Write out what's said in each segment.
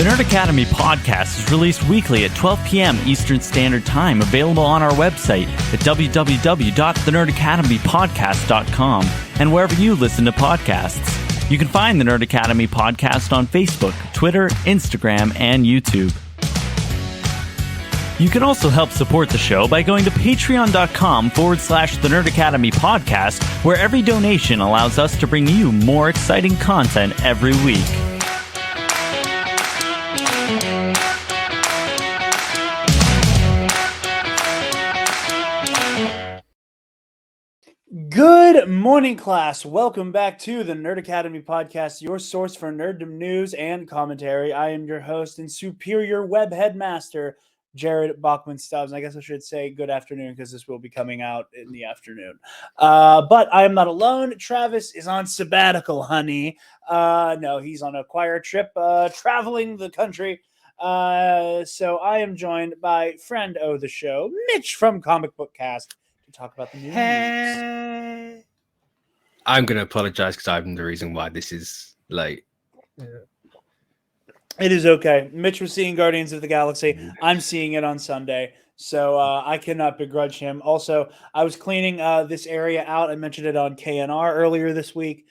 Nerd Academy podcast is released weekly at 12 p.m. Eastern Standard Time, available on our website at www.thenerdacademypodcast.com and wherever you listen to podcasts. You can find the Nerd Academy podcast on Facebook, Twitter, Instagram, and YouTube. You can also help support the show by going to patreon.com/The Nerd Academy podcast, where every donation allows us to bring you more exciting content every week. Good morning, class. Welcome back to the Nerd Academy podcast, your source for nerddom news and commentary. I am your host and superior web headmaster, Jarod Bachman-Stubbs. I guess I should say good afternoon because this will be coming out in the afternoon. But I am not alone. Travis is on sabbatical, honey. No, he's on a choir trip traveling the country. So I am joined by friend of the show, Mitch from ComicBookCast, to talk about the news. Hey. I'm going to apologize because I'm the reason why this is late. Yeah. It is okay. Mitch was seeing Guardians of the Galaxy. I'm seeing it on Sunday, so I cannot begrudge him. Also, I was cleaning this area out. I mentioned it on KNR earlier this week.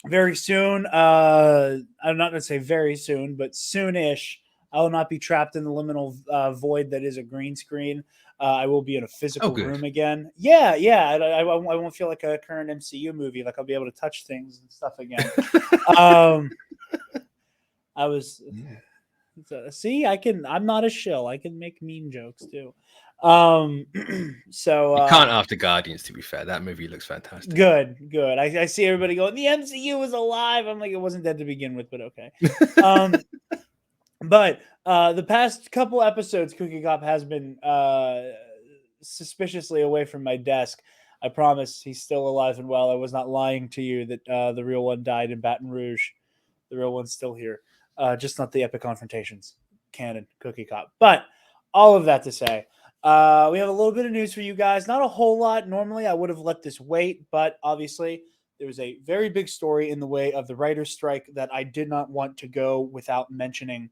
Very soon, I'm not going to say very soon, but soon-ish, I will not be trapped in the liminal void that is a green screen. I will be in a physical room again. Yeah. I won't feel like a current MCU movie. Like I'll be able to touch things and stuff again. I was see, I'm not a shill. I can make mean jokes too. So you can't after Guardians, to be fair. That movie looks fantastic. Good. I see everybody going, the MCU is alive. I'm like, it wasn't dead to begin with, but okay. But the past couple episodes, Cookie Cop has been suspiciously away from my desk. I promise he's still alive and well. I was not lying to you that the real one died in Baton Rouge. The real one's still here. Just not the epic confrontations. Canon, Cookie Cop. But all of that to say, we have a little bit of news for you guys. Not a whole lot. Normally, I would have let this wait, but obviously, there was a very big story in the way of the writer's strike that I did not want to go without mentioning,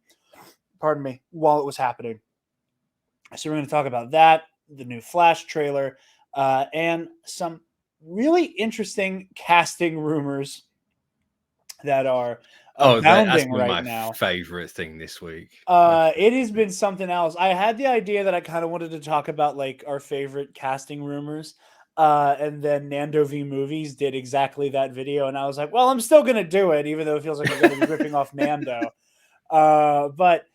while it was happening. So we're going to talk about that, the new Flash trailer, and some really interesting casting rumors that are abounding right now. My favorite thing this week. It has been something else. I had the idea that I kind of wanted to talk about like our favorite casting rumors. And then Nando V Movies did exactly that video. And I was like, well, I'm still going to do it, even though it feels like I'm going to be ripping off Nando. But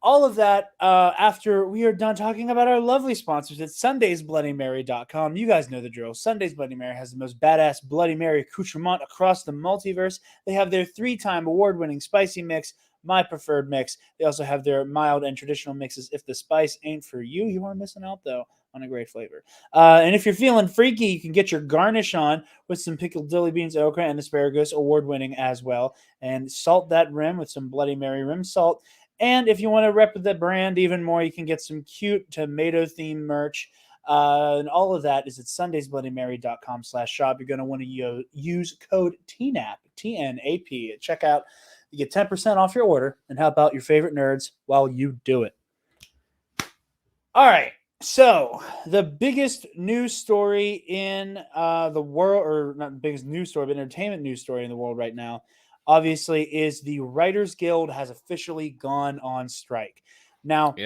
all of that after we are done talking about our lovely sponsors at SundaysBloodyMary.com. You guys know the drill. Sundays Bloody Mary has the most badass Bloody Mary accoutrement across the multiverse. They have their 3-time award-winning spicy mix, my preferred mix. They also have their mild and traditional mixes. If the spice ain't for you, you are missing out, though, on a great flavor. And if you're feeling freaky, you can get your garnish on with some pickled dilly beans, okra, and asparagus, award-winning as well. And salt that rim with some Bloody Mary rim salt. And if you want to rep the brand even more, you can get some cute tomato-themed merch. And all of that is at SundaysBloodyMary.com/shop. You're going to want to use code TNAP, TNAP, at checkout. You get 10% off your order and help out your favorite nerds while you do it. All right. So the biggest news story in the world, or not the biggest news story, but entertainment news story in the world right now, obviously, is the Writers Guild has officially gone on strike. Now,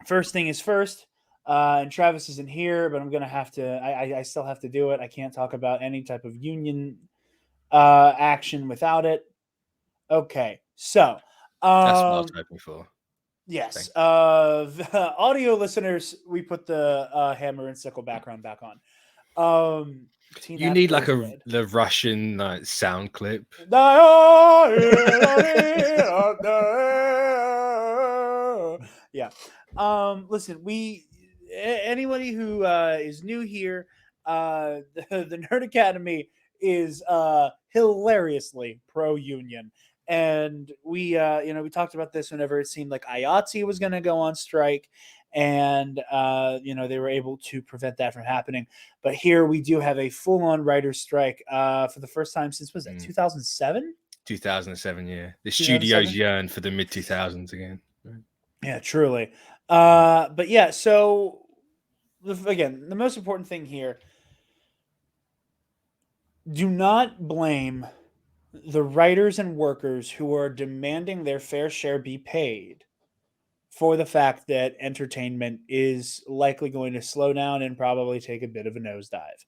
First thing is first, and Travis isn't here, but I'm going to have to, I still have to do it. I can't talk about any type of union action without it. Okay, so. That's what I was hoping for. Yes. Audio listeners, we put the hammer and sickle background back on. You need like the Russian sound clip. Yeah. Listen, anybody who is new here, the Nerd Academy is hilariously pro-union. And we talked about this whenever it seemed like IATSE was going to go on strike, and they were able to prevent that from happening. But here we do have a full-on writer's strike for the first time since, was that 2007? 2007, yeah. The studios yearn for the mid 2000s again. Yeah, truly. But yeah, so again, the most important thing here, do not blame the writers and workers who are demanding their fair share be paid for the fact that entertainment is likely going to slow down and probably take a bit of a nosedive.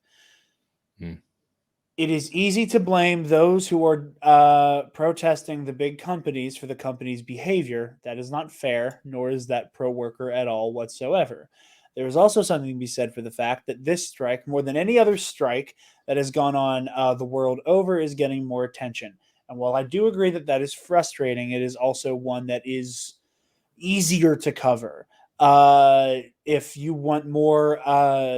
It is easy to blame those who are protesting the big companies for the company's behavior. That is not fair, nor is that pro-worker at all whatsoever. There is also something to be said for the fact that this strike, more than any other strike that has gone on the world over, is getting more attention. And while I do agree that that is frustrating, it is also one that is easier to cover. If you want more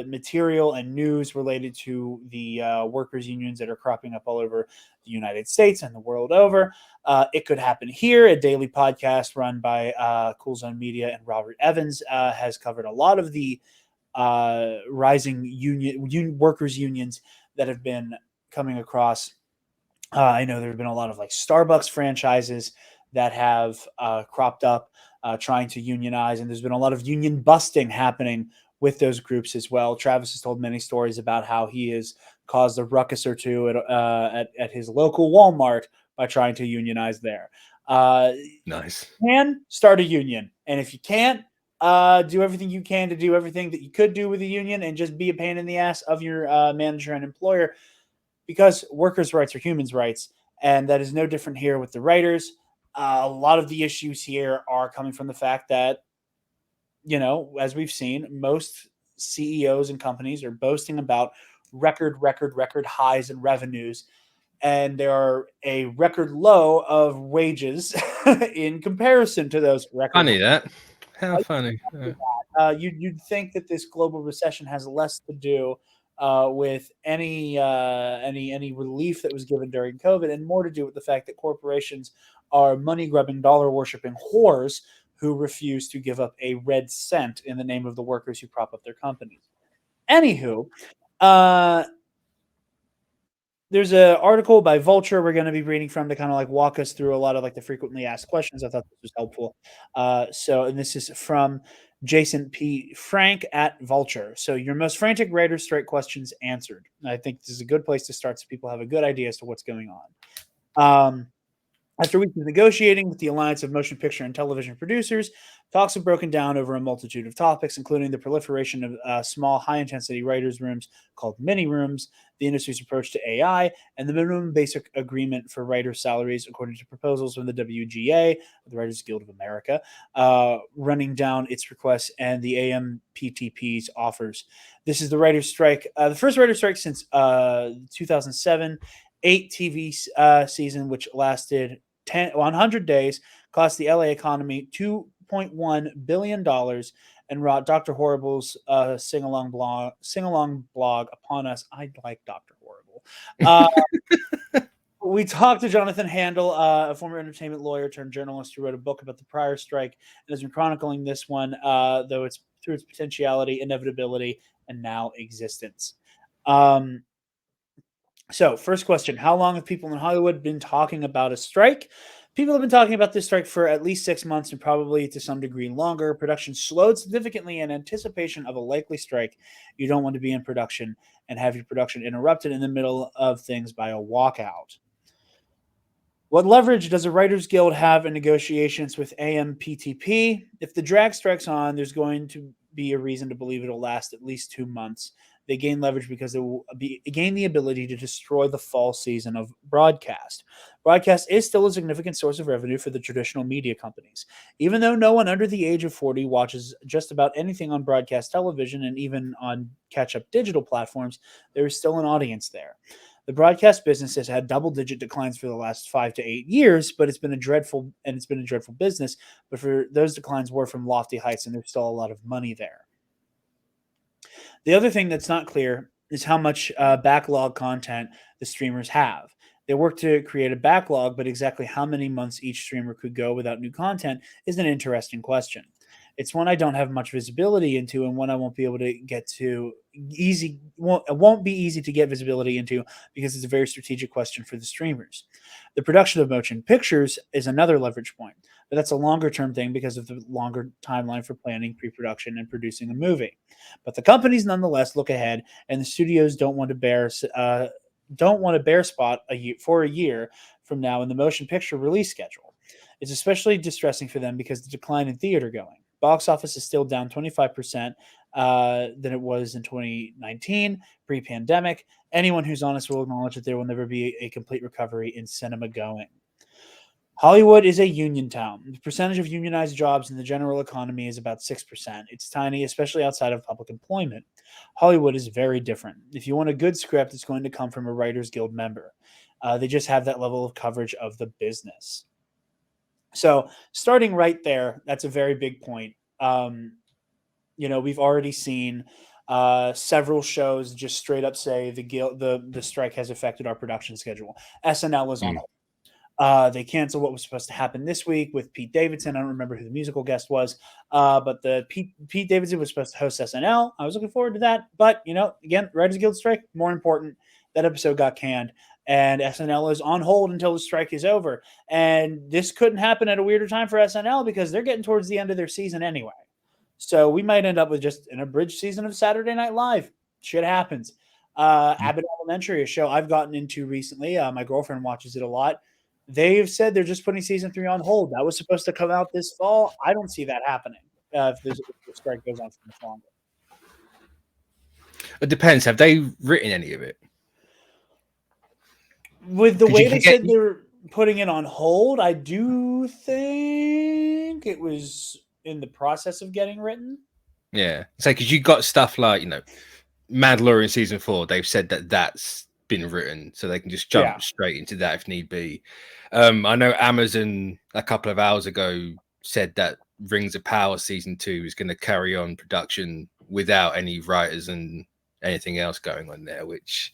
material and news related to the workers' unions that are cropping up all over the United States and the world over, it could happen here. A daily podcast run by Cool Zone Media and Robert Evans has covered a lot of the rising workers' unions that have been coming across. I know there have been a lot of like Starbucks franchises that have cropped up trying to unionize, and there's been a lot of union busting happening with those groups as well. Travis has told many stories about how he has caused a ruckus or two at his local Walmart by trying to unionize there. Nice. You can start a union, and if you can't, do everything you can to do everything that you could do with a union and just be a pain in the ass of your manager and employer, because workers' rights are humans' rights, and that is no different here with the writers. A lot of the issues here are coming from the fact that, you know, as we've seen, most CEOs and companies are boasting about record highs in revenues, and there are a record low of wages in comparison to those record. Funny that. How funny. You'd think that this global recession has less to do with any relief that was given during COVID, and more to do with the fact that corporations are money grubbing, dollar worshipping whores who refuse to give up a red cent in the name of the workers who prop up their companies. Anywho, there's an article by Vulture we're going to be reading from to kind of like walk us through a lot of like the frequently asked questions. I thought this was helpful. And this is from Jason P. Frank at Vulture. So your most frantic writer strike questions answered. I think this is a good place to start so people have a good idea as to what's going on. After weeks of negotiating with the Alliance of Motion Picture and Television Producers, talks have broken down over a multitude of topics, including the proliferation of small, high-intensity writers' rooms called mini-rooms, the industry's approach to AI, and the minimum basic agreement for writers' salaries, according to proposals from the WGA, the Writers Guild of America, running down its requests and the AMPTP's offers. This is the writers' strike, the first writers' strike since 2007, 8 TV season, which lasted 100 days, cost the LA economy $2.1 billion, and wrought Dr. Horrible's sing-along blog upon us. I like Dr. Horrible. We talked to Jonathan Handel, a former entertainment lawyer turned journalist who wrote a book about the prior strike and has been chronicling this one, though it's through its potentiality, inevitability, and now existence. So, first question, how long have people in Hollywood been talking about a strike? People have been talking about this strike for at least 6 months and probably to some degree longer. Production slowed significantly in anticipation of a likely strike. You don't want to be in production and have your production interrupted in the middle of things by a walkout. What leverage does a Writers Guild have in negotiations with AMPTP? If the drag strikes on, there's going to be a reason to believe it'll last at least 2 months. They gain leverage because they will gain the ability to destroy the fall season of broadcast. Broadcast is still a significant source of revenue for the traditional media companies. Even though no one under the age of 40 watches just about anything on broadcast television and even on catch-up digital platforms, there is still an audience there. The broadcast business has had double-digit declines for the last 5 to 8 years, but it's been a dreadful business. But for those declines were from lofty heights, and there's still a lot of money there. The other thing that's not clear is how much backlog content the streamers have. They work to create a backlog, but exactly how many months each streamer could go without new content is an interesting question. It's one I don't have much visibility into, and one I won't be able to get to easy. It won't be easy to get visibility into because it's a very strategic question for the streamers. The production of motion pictures is another leverage point, but that's a longer term thing because of the longer timeline for planning, pre-production, and producing a movie. But the companies nonetheless look ahead, and the studios don't want to bare spot for a year from now in the motion picture release schedule. It's especially distressing for them because the decline in theater going. Box office is still down 25% than it was in 2019, pre-pandemic. Anyone who's honest will acknowledge that there will never be a complete recovery in cinema going. Hollywood is a union town. The percentage of unionized jobs in the general economy is about 6%. It's tiny, especially outside of public employment. Hollywood is very different. If you want a good script, it's going to come from a Writers Guild member. They just have that level of coverage of the business. So starting right there, that's a very big point. We've already seen several shows just straight up say the strike has affected our production schedule. SNL is on hold. They canceled what was supposed to happen this week with Pete Davidson. I don't remember who the musical guest was, but Pete Davidson was supposed to host SNL. I was looking forward to that. But, again, Writers Guild strike, more important. That episode got canned, and SNL is on hold until the strike is over. And this couldn't happen at a weirder time for SNL because they're getting towards the end of their season anyway. So we might end up with just an abridged season of Saturday Night Live. Shit happens. Abbott Elementary, a show I've gotten into recently. My girlfriend watches it a lot. They've said they're just putting season 3 on hold. That was supposed to come out this fall. I don't see that happening if the strike goes on for much longer. It depends. Have they written any of it? With the way they said they were putting it on hold, I do think it was in the process of getting written. Yeah. So because you got stuff like, Mandalorian season 4, they've said that that's been written, so they can just jump straight into that if need be. I know Amazon a couple of hours ago said that Rings of Power season 2 is going to carry on production without any writers and anything else going on there, which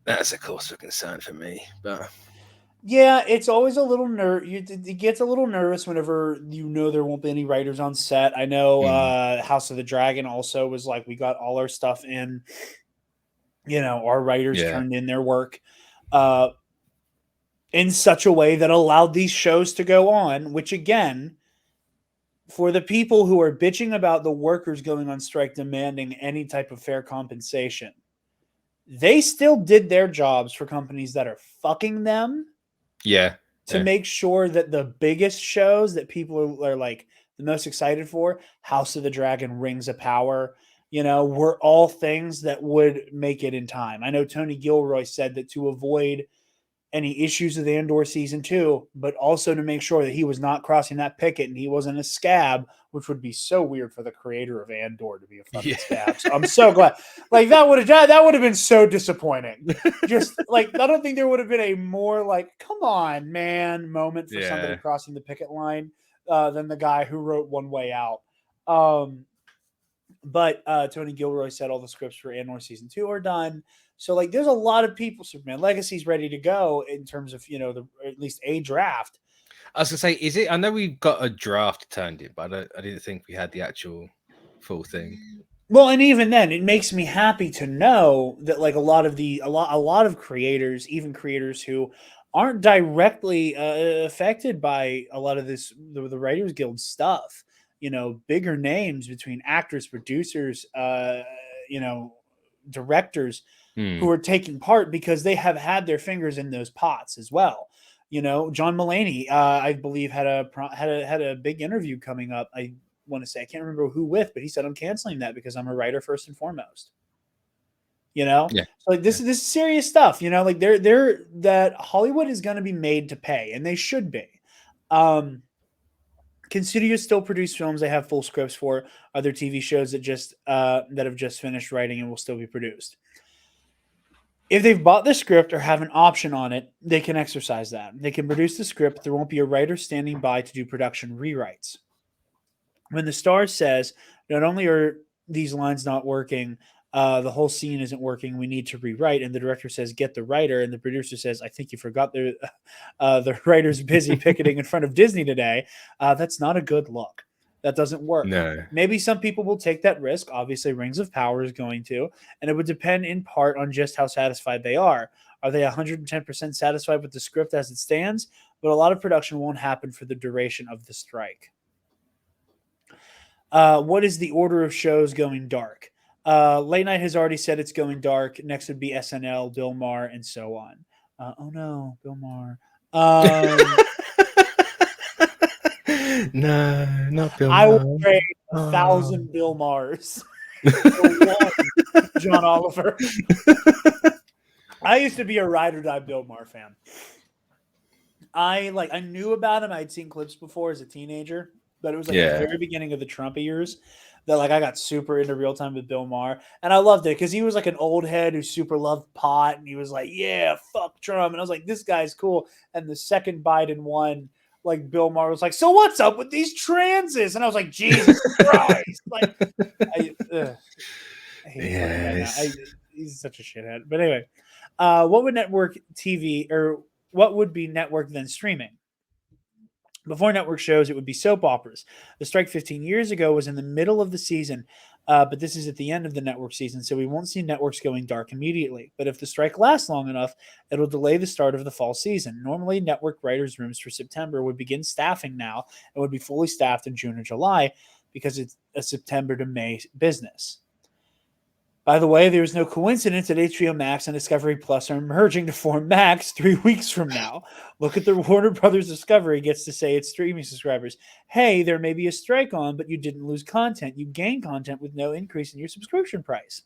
that's a cause for concern for me. But yeah, it's always a little it gets a little nervous whenever there won't be any writers on set. I know House of the Dragon also was like, we got all our stuff in. Our writers turned in their work in such a way that allowed these shows to go on, which again, for the people who are bitching about the workers going on strike demanding any type of fair compensation, they still did their jobs for companies that are fucking them. To make sure that the biggest shows that people are like the most excited for, House of the Dragon, Rings of Power, were all things that would make it in time. I know Tony Gilroy said that to avoid any issues with Andor season 2, but also to make sure that he was not crossing that picket and he wasn't a scab, which would be so weird for the creator of Andor to be a fucking scab. So I'm so glad. Like that would have been so disappointing. Just like, I don't think there would have been a more like, come on, man, moment for somebody crossing the picket line than the guy who wrote One Way Out. But Tony Gilroy said all the scripts for Andor season 2 are done. So like, there's a lot of people. Superman Legacy's ready to go in terms of at least a draft. I was gonna say, is it? I know we've got a draft turned in, but I didn't think we had the actual full thing. Well, and even then, it makes me happy to know that like a lot of creators, even creators who aren't directly affected by a lot of this the Writers Guild stuff. Bigger names between actors, producers, directors who are taking part because they have had their fingers in those pots as well. John Mulaney, I believe had a big interview coming up. I want to say, I can't remember who with, but he said, I'm canceling that because I'm a writer first and foremost. So like this is serious stuff. Like they're that Hollywood is going to be made to pay, and they should be. Can studios still produce films they have full scripts for? Other TV shows that have just finished writing and will still be produced? If they've bought the script or have an option on it, they can exercise that. They can produce the script. There won't be a writer standing by to do production rewrites. When the star says, not only are these lines not working, the whole scene isn't working, we need to rewrite, and the director says, get the writer, and the producer says, I think you forgot the writer's busy picketing in front of Disney today, that's not a good look. That doesn't work. No. Maybe some people will take that risk. Obviously, Rings of Power is going to, and it would depend in part on just how satisfied they are. Are they 110% satisfied with the script as it stands? But a lot of production won't happen for the duration of the strike. What is the order of shows going dark? Late Night has already said it's going dark. Next would be SNL, Bill Maher, and so on. Oh no, Bill Maher. No, not Bill I Maher. would trade 1,000 Bill Mahers for one John Oliver. I used to be a ride or die Bill Maher fan. I knew about him. I'd seen clips before as a teenager, but it was like the very beginning of the Trump years that I got super into Real Time with Bill Maher, and I loved it because he was like an old head who super loved pot, and he was like, "Yeah, fuck Trump," and I was like, "This guy's cool." And the second Biden won, Bill Maher was like, "So what's up with these transes?" And I was like, "Jesus Christ!" I hate him. He's such a shithead. But anyway, what would network TV or what would be network then streaming? Before network shows, it would be soap operas. The strike 15 years ago was in the middle of the season, but this is at the end of the network season, so we won't see networks going dark immediately. But if the strike lasts long enough, it'll delay the start of the fall season. Normally, network writers' rooms for September would begin staffing now and would be fully staffed in June or July because it's a September to May business. By the way, there is no coincidence that HBO Max and Discovery Plus are merging to form Max 3 weeks from now. Look at the Warner Brothers Discovery gets to say its streaming subscribers, hey, there may be a strike on, but you didn't lose content. You gained content with no increase in your subscription price.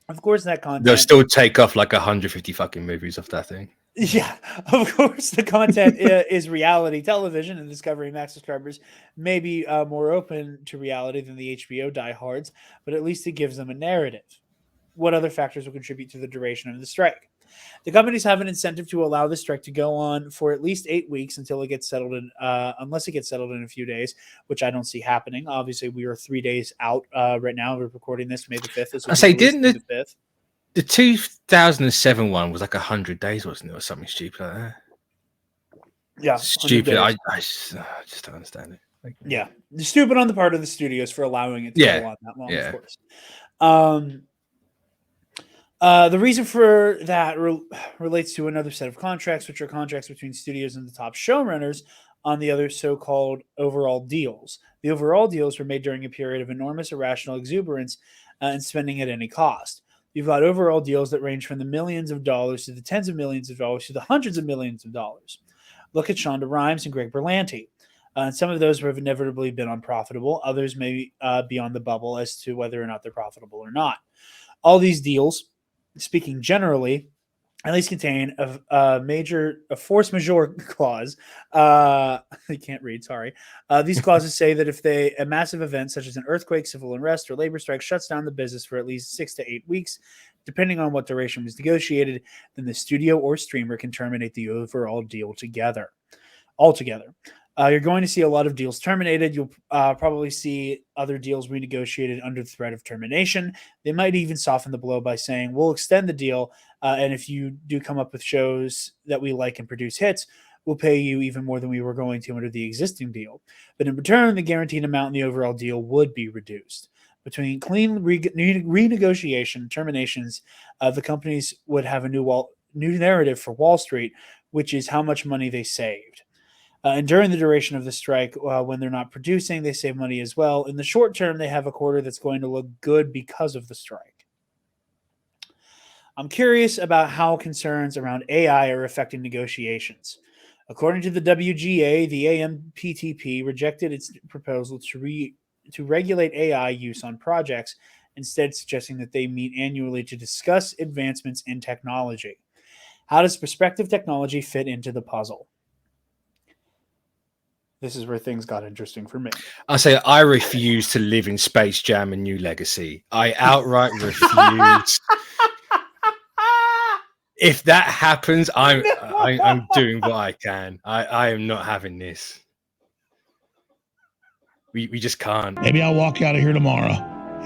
Of course, that content... They'll still take off 150 fucking movies off that thing. Yeah, of course, the content is reality television, and Discovery Max subscribers may be more open to reality than the HBO diehards, but at least it gives them a narrative. What other factors will contribute to the duration of the strike? The companies have an incentive to allow the strike to go on for at least 8 weeks until it gets settled in, unless it gets settled in a few days, which I don't see happening. Obviously, we are 3 days out right now. We're recording this May the 5th. I say, didn't the 5th. The 2007 one was 100 days, wasn't it, or something stupid like that? Yeah, stupid. I just don't understand it. Yeah, stupid on the part of the studios for allowing it to go on that long. Of course. The reason for that relates to another set of contracts, which are contracts between studios and the top showrunners on the other so-called overall deals. The overall deals were made during a period of enormous irrational exuberance and spending at any cost. You've got overall deals that range from the millions of dollars to the tens of millions of dollars to the hundreds of millions of dollars. Look at Shonda Rhimes and Greg Berlanti. And some of those have inevitably been unprofitable. Others may be on the bubble as to whether or not they're profitable or not. All these deals, speaking generally, at least contain a force majeure clause. I can't read, sorry. These clauses say that if a massive event such as an earthquake, civil unrest, or labor strike shuts down the business for at least 6 to 8 weeks, depending on what duration was negotiated, then the studio or streamer can terminate the overall deal altogether. You're going to see a lot of deals terminated. You'll probably see other deals renegotiated under the threat of termination. They might even soften the blow by saying, we'll extend the deal, and if you do come up with shows that we like and produce hits, we'll pay you even more than we were going to under the existing deal. But in return, the guaranteed amount in the overall deal would be reduced. Between clean renegotiation and terminations, the companies would have a new narrative for Wall Street, which is how much money they saved. And during the duration of the strike, when they're not producing, they save money as well. In the short term, they have a quarter that's going to look good because of the strike. I'm curious about how concerns around AI are affecting negotiations. According to the WGA, the AMPTP rejected its proposal to regulate AI use on projects, instead suggesting that they meet annually to discuss advancements in technology. How does prospective technology fit into the puzzle? This is where things got interesting for me. I say I refuse to live in Space Jam and New Legacy. I outright refuse. If that happens, I'm doing what I can. I am not having this. We just can't. Maybe I'll walk out of here tomorrow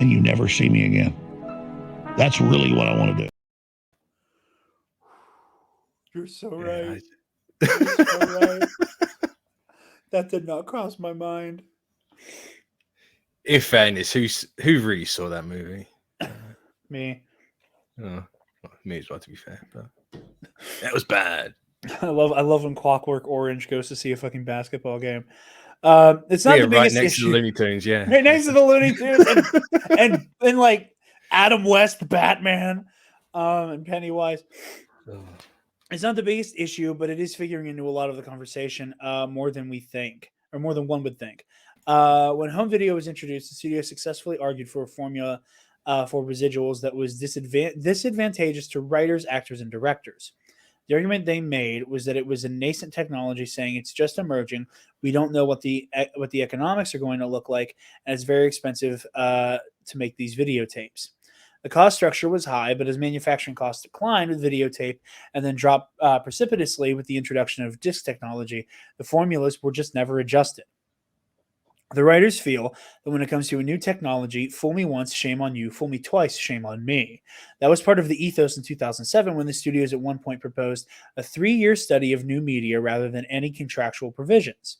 and you never see me again. That's really what I want to do. You're so right. You're so right. That did not cross my mind. In fairness, who really saw that movie? Me. Oh, well, me as well, to be fair, but that was bad. I love when Clockwork Orange goes to see a fucking basketball game. It's not the right biggest next to the issue. Looney Tunes, yeah. Right next to the Looney Tunes and like Adam West Batman, and Pennywise. It's not the biggest issue, but it is figuring into a lot of the conversation more than we think, or more than one would think. When home video was introduced, the studio successfully argued for a formula for residuals that was disadvantageous to writers, actors, and directors. The argument they made was that it was a nascent technology, saying it's just emerging. We don't know what the economics are going to look like, and it's very expensive to make these videotapes. The cost structure was high, but as manufacturing costs declined with videotape and then dropped precipitously with the introduction of disc technology, the formulas were just never adjusted. The writers feel that when it comes to a new technology, fool me once, shame on you, fool me twice, shame on me. That was part of the ethos in 2007 when the studios at one point proposed a 3-year study of new media rather than any contractual provisions.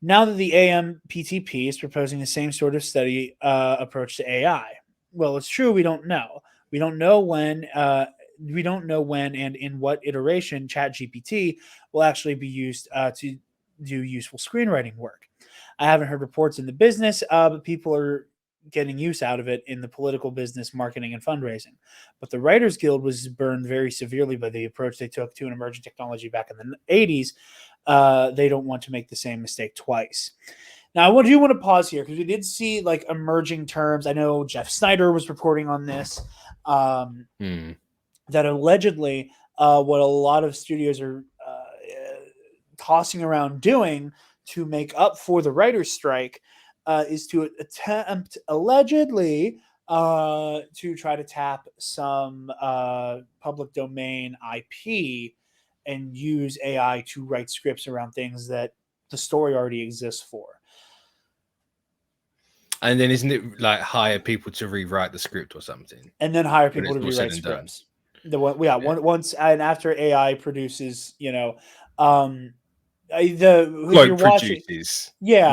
Now that the AMPTP is proposing the same sort of study approach to AI. Well, it's true, we don't know. We don't know when and in what iteration ChatGPT will actually be used to do useful screenwriting work. I haven't heard reports in the business, but people are getting use out of it in the political business, marketing, and fundraising. But the Writers Guild was burned very severely by the approach they took to an emerging technology back in the 80s. They don't want to make the same mistake twice. Now, I do want to pause here because we did see like emerging terms. I know Jeff Snyder was reporting on this, that allegedly what a lot of studios are tossing around doing to make up for the writer's strike is to attempt, allegedly, to try to tap some public domain IP and use AI to write scripts around things that the story already exists for. And then isn't it like hire people to rewrite the script or something? And then hire people to rewrite scripts. Once and after AI produces, you're watching,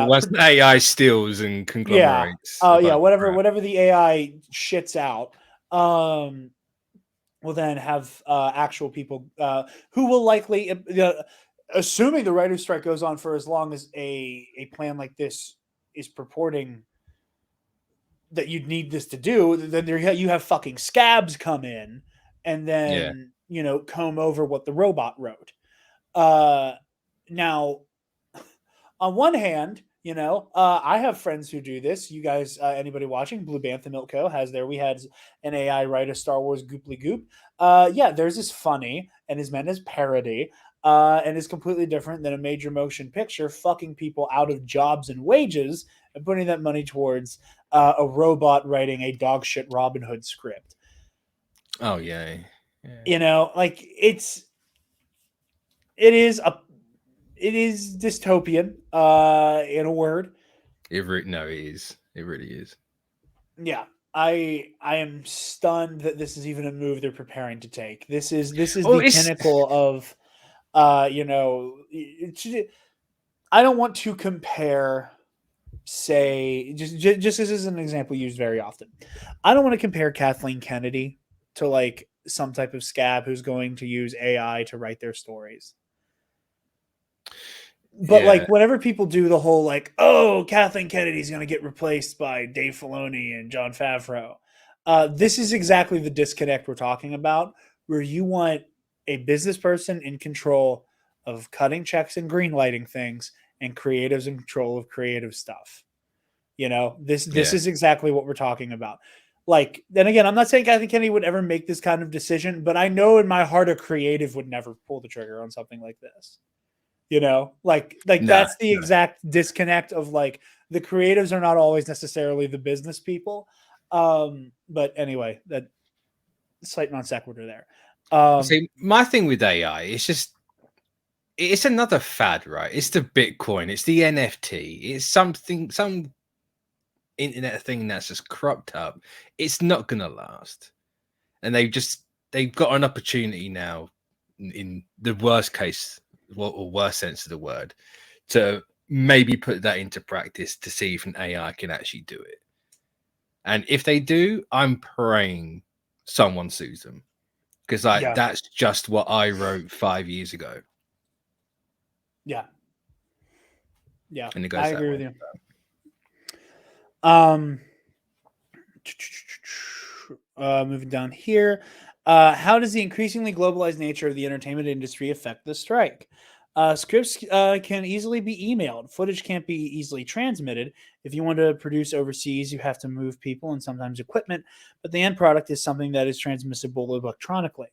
once AI steals and conglomerates, whatever the AI shits out, will then have actual people who will likely, assuming the writer's strike goes on for as long as a plan like this is purporting that you'd need this to do, then you have fucking scabs come in and then comb over what the robot wrote. Now, on one hand, I have friends who do this. You guys, anybody watching, Blue Bantha Milk Co. we had an AI write a Star Wars Gooply Goop. Theirs is funny and is meant as parody and is completely different than a major motion picture fucking people out of jobs and wages and putting that money towards a robot writing a dog shit Robin Hood script. Oh, yeah. It is dystopian, in a word. It really is. Yeah, I am stunned that this is even a move they're preparing to take. This is the pinnacle of, I don't want to compare, say, just this is an example used very often. I don't want to compare Kathleen Kennedy to like some type of scab who's going to use AI to write their stories. But like whenever people do the whole like, oh, Kathleen Kennedy's going to get replaced by Dave Filoni and Jon Favreau, this is exactly the disconnect we're talking about, where you want a business person in control of cutting checks and greenlighting things, and creatives in control of creative stuff. This is exactly what we're talking about. Like, then again, I'm not saying Kathleen Kennedy would ever make this kind of decision, but I know in my heart a creative would never pull the trigger on something like this. That's the exact disconnect of like the creatives are not always necessarily the business people. But anyway, that slight non sequitur there. See, my thing with AI, it's another fad, right? It's the Bitcoin, it's the NFT, it's some internet thing that's just cropped up. It's not gonna last, and they've got an opportunity now, in the worst case or worst sense of the word, to maybe put that into practice to see if an AI can actually do it. And if they do, I'm praying someone sues them, because that's just what I wrote 5 years ago. Yeah. And it goes I agree with you. Moving down here. How does the increasingly globalized nature of the entertainment industry affect the strike? Scripts can easily be emailed. Footage can't be easily transmitted. If you want to produce overseas, you have to move people and sometimes equipment, but the end product is something that is transmissible electronically.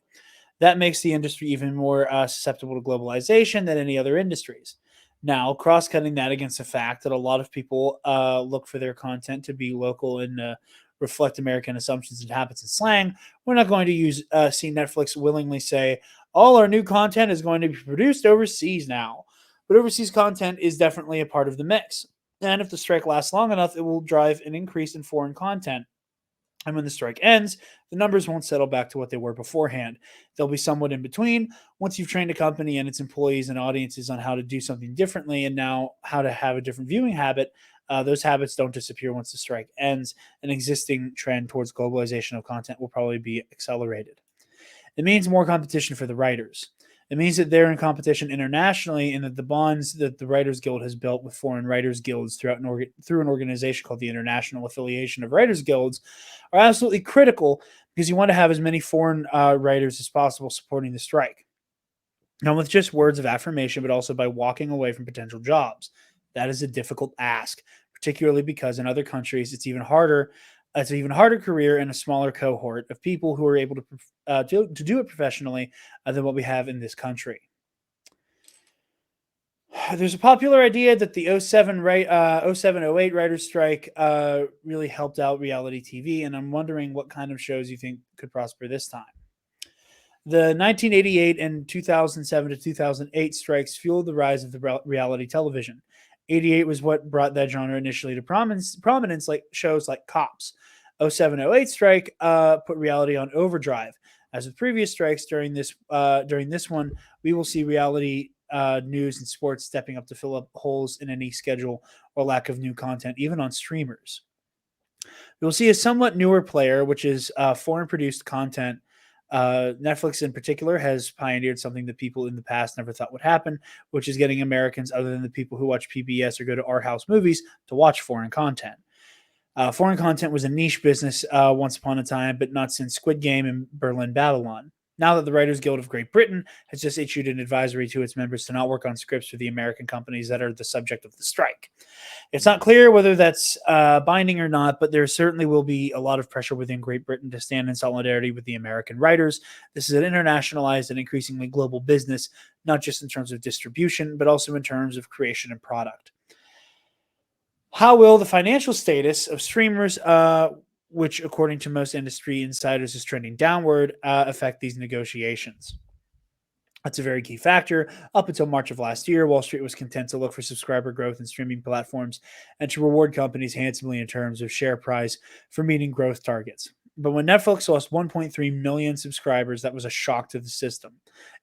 That makes the industry even more susceptible to globalization than any other industries. Now, cross-cutting that against the fact that a lot of people look for their content to be local and reflect American assumptions and habits and slang, we're not going to see Netflix willingly say, all our new content is going to be produced overseas now. But overseas content is definitely a part of the mix. And if the strike lasts long enough, it will drive an increase in foreign content. And when the strike ends, the numbers won't settle back to what they were beforehand. They'll be somewhat in between. Once you've trained a company and its employees and audiences on how to do something differently and now how to have a different viewing habit, those habits don't disappear once the strike ends. An existing trend towards globalization of content will probably be accelerated. It means more competition for the writers. It means that they're in competition internationally, and that the bonds that the Writers Guild has built with foreign writers guilds through an organization called the International Affiliation of Writers Guilds are absolutely critical, because you want to have as many foreign writers as possible supporting the strike. Not with just words of affirmation, but also by walking away from potential jobs. That is a difficult ask, particularly because in other countries it's even harder. It's an even harder career and a smaller cohort of people who are able to do it professionally than what we have in this country. There's a popular idea that the 07-08 writers' strike really helped out reality TV, and I'm wondering what kind of shows you think could prosper this time. The 1988 and 2007 to 2008 strikes fueled the rise of the reality television. 88 was what brought that genre initially to prominence, like shows like Cops. 07-08 strike put reality on overdrive. As with previous strikes, during this one, we will see reality news and sports stepping up to fill up holes in any schedule or lack of new content, even on streamers. You'll see a somewhat newer player, which is foreign-produced content. Netflix in particular has pioneered something that people in the past never thought would happen, which is getting Americans, other than the people who watch PBS or go to Art House Movies, to watch foreign content. Foreign content was a niche business once upon a time, but not since Squid Game and Berlin Babylon. Now that the Writers Guild of Great Britain has just issued an advisory to its members to not work on scripts for the American companies that are the subject of the strike. It's not clear whether that's binding or not, but there certainly will be a lot of pressure within Great Britain to stand in solidarity with the American writers. This is an internationalized and increasingly global business, not just in terms of distribution, but also in terms of creation and product. How will the financial status of streamers, which according to most industry insiders is trending downward, affect these negotiations? That's a very key factor. Up until March of last year, Wall Street was content to look for subscriber growth in streaming platforms and to reward companies handsomely in terms of share price for meeting growth targets. But when Netflix lost 1.3 million subscribers, that was a shock to the system.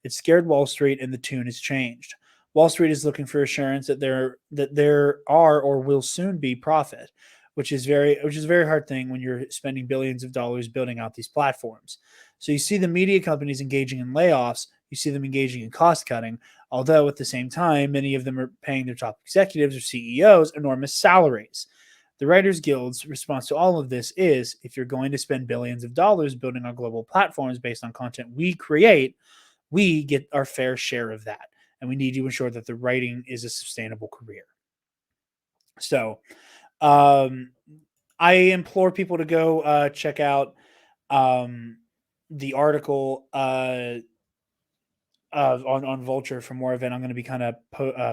It scared Wall Street, and the tune has changed. Wall Street is looking for assurance that there are or will soon be profit, which is a very hard thing when you're spending billions of dollars building out these platforms. So you see the media companies engaging in layoffs, you see them engaging in cost cutting, although at the same time, many of them are paying their top executives or CEOs enormous salaries. The Writers Guild's response to all of this is, if you're going to spend billions of dollars building our global platforms based on content we create, we get our fair share of that. And we need to ensure that the writing is a sustainable career. So I implore people to go check out the article on Vulture for more of it. I'm going to be kind of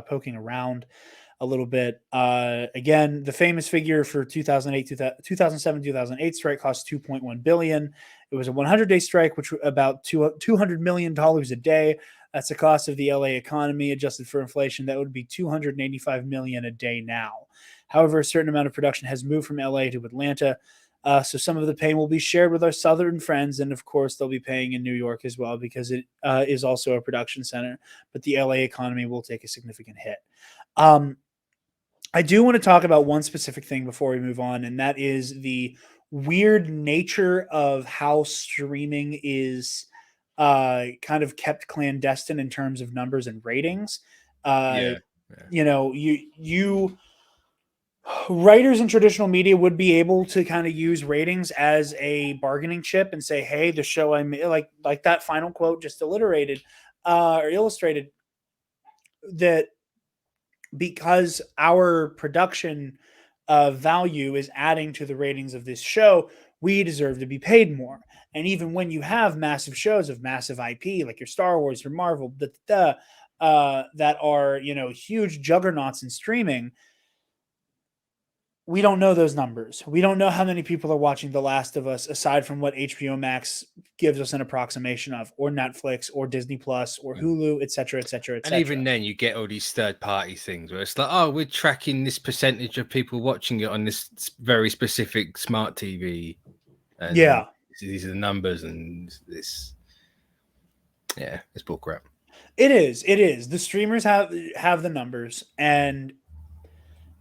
poking around a little bit. Again, the famous figure for 2007-2008 strike cost $2.1 billion. It was a 100-day strike, which was about $200 million a day. That's the cost of the LA economy adjusted for inflation. That would be $285 million a day now. However, a certain amount of production has moved from LA to Atlanta. So some of the pain will be shared with our southern friends. And of course, they'll be paying in New York as well, because it is also a production center. But the LA economy will take a significant hit. I do want to talk about one specific thing before we move on, and that is the weird nature of how streaming is kind of kept clandestine in terms of numbers and ratings. Yeah. You writers in traditional media would be able to kind of use ratings as a bargaining chip and say, hey, the show I made, like that final quote just alliterated or illustrated, that because our production value is adding to the ratings of this show, we deserve to be paid more. And even when you have massive shows of massive IP, like your Star Wars, your Marvel, that are, huge juggernauts in streaming, we don't know those numbers. We don't know how many people are watching The Last of Us aside from what HBO Max gives us an approximation of, or Netflix, or Disney Plus, or Hulu, et cetera, et cetera, et And cetera. even then, you get all these third-party things where it's like, oh, we're tracking this percentage of people watching it on this very specific smart TV. And yeah, these are the numbers, and this, it's bullcrap. It is. The streamers have the numbers, and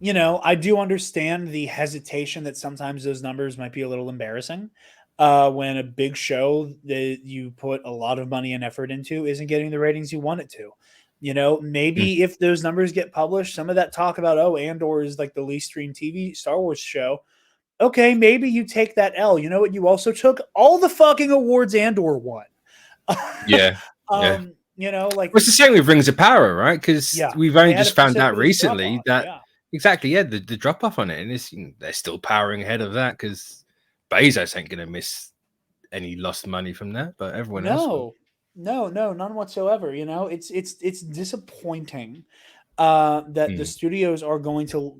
I do understand the hesitation that sometimes those numbers might be a little embarrassing when a big show that you put a lot of money and effort into isn't getting the ratings you want it to. Maybe if those numbers get published, some of that talk about, Andor is like the least streamed TV Star Wars show. Okay, maybe you take that L. You know what? You also took all the fucking awards Andor won. Yeah. It's the same with Rings of Power, right? Because we've only just found out recently that the drop off on it, and it's they're still powering ahead of that because Bezos ain't gonna miss any lost money from that, but everyone else. No, none whatsoever. It's disappointing that the studios are going to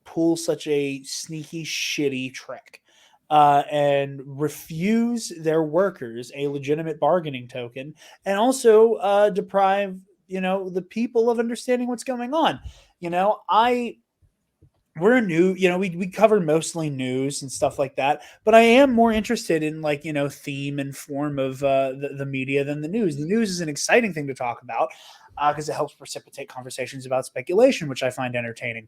pull such a sneaky, shitty trick and refuse their workers a legitimate bargaining token, and also deprive the people of understanding what's going on. We're new, we cover mostly news and stuff like that, but I am more interested in theme and form of the media than the news. The news is an exciting thing to talk about because it helps precipitate conversations about speculation, which I find entertaining.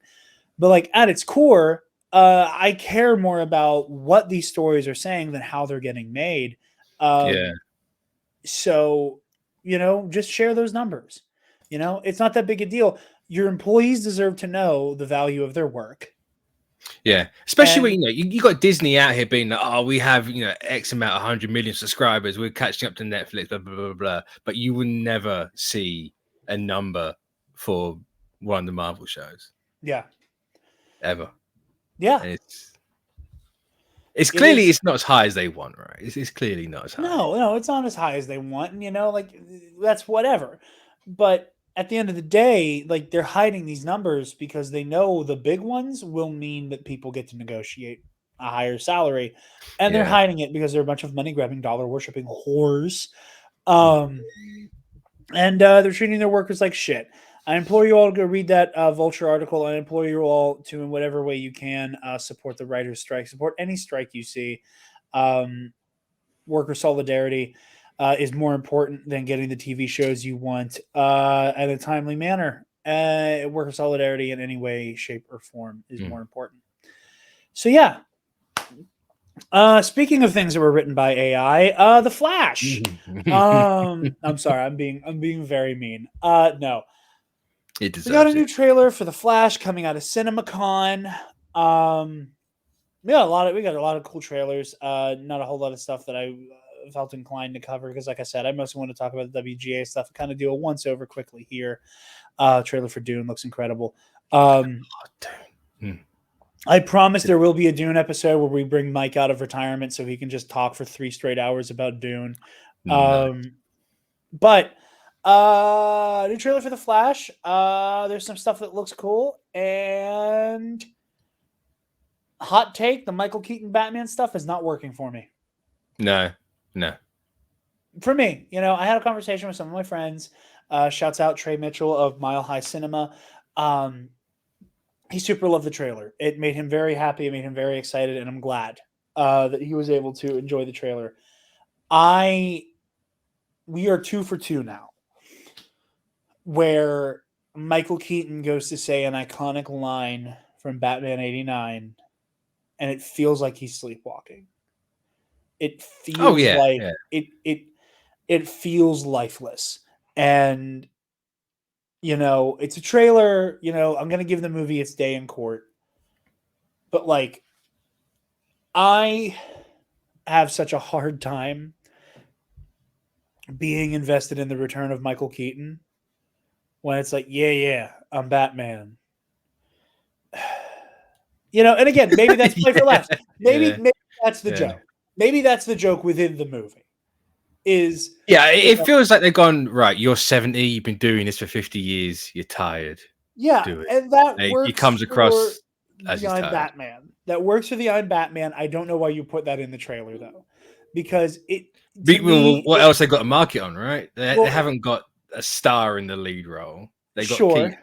But at its core, I care more about what these stories are saying than how they're getting made. So, just share those numbers. It's not that big a deal. Your employees deserve to know the value of their work. Yeah, especially when you got Disney out here being like, oh, we have X amount, 100 million subscribers, we're catching up to Netflix, blah blah blah blah. But you will never see a number for one of the Marvel shows. Yeah. Ever. Yeah. And it's clearly it's not as high as they want, right? It's clearly not as high. No, it's not as high as they want, and that's whatever. But at the end of the day, they're hiding these numbers because they know the big ones will mean that people get to negotiate a higher salary, and they're hiding it because they're a bunch of money grabbing, dollar worshipping whores. And they're treating their workers like shit. I implore you all to go read that Vulture article. I implore you all to, in whatever way you can, support the writer's strike, support any strike you see. Worker solidarity is more important than getting the TV shows you want at a timely manner. Worker solidarity in any way, shape, or form is more important. So yeah. Speaking of things that were written by AI, The Flash. I'm sorry, I'm being very mean. No. We got a new trailer for The Flash coming out of CinemaCon. We got a lot of cool trailers. Not a whole lot of stuff that I felt inclined to cover because, like I said, I mostly want to talk about the WGA stuff and kind of do a once over quickly here. Trailer for Dune looks incredible. I promise there will be a Dune episode where we bring Mike out of retirement so he can just talk for 3 straight hours about Dune. But new trailer for The Flash. There's some stuff that looks cool, and hot take: the Michael Keaton Batman stuff is not working for me. No. For me, I had a conversation with some of my friends. Shouts out Trey Mitchell of Mile High Cinema. He super loved the trailer. It made him very happy. It made him very excited, and I'm glad that he was able to enjoy the trailer. We are 2 for 2 now, where Michael Keaton goes to say an iconic line from Batman 89, and it feels like he's sleepwalking. It feels like it feels lifeless. And it's a trailer, I'm going to give the movie its day in court. But like, I have such a hard time being invested in the return of Michael Keaton when it's like, yeah, I'm Batman. And again, maybe that's play for laughs. Maybe that's the joke. Maybe that's the joke within the movie. It feels like they've gone, right, you're 70, you've been doing this for 50 years, you're tired. Yeah, and that works. He comes across as the I'm Batman. That works for the I'm Batman. I don't know why you put that in the trailer though, because what else they got to market on, right? They haven't got a star in the lead role. They got Keaton.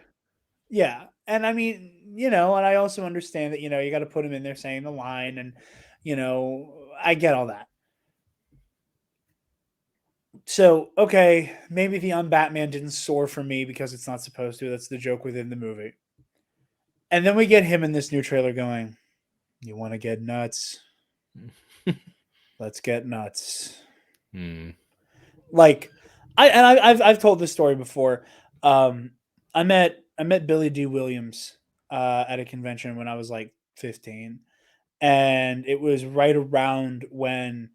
Yeah, and I mean, and I also understand that you got to put him in there saying the line, and I get all that. So, okay, maybe the I'm Batman didn't soar for me because it's not supposed to. That's the joke within the movie. And then we get him in this new trailer going, you want to get nuts? Let's get nuts. Like, I've told this story before. I met Billy D. Williams at a convention when I was like 15. And it was right around when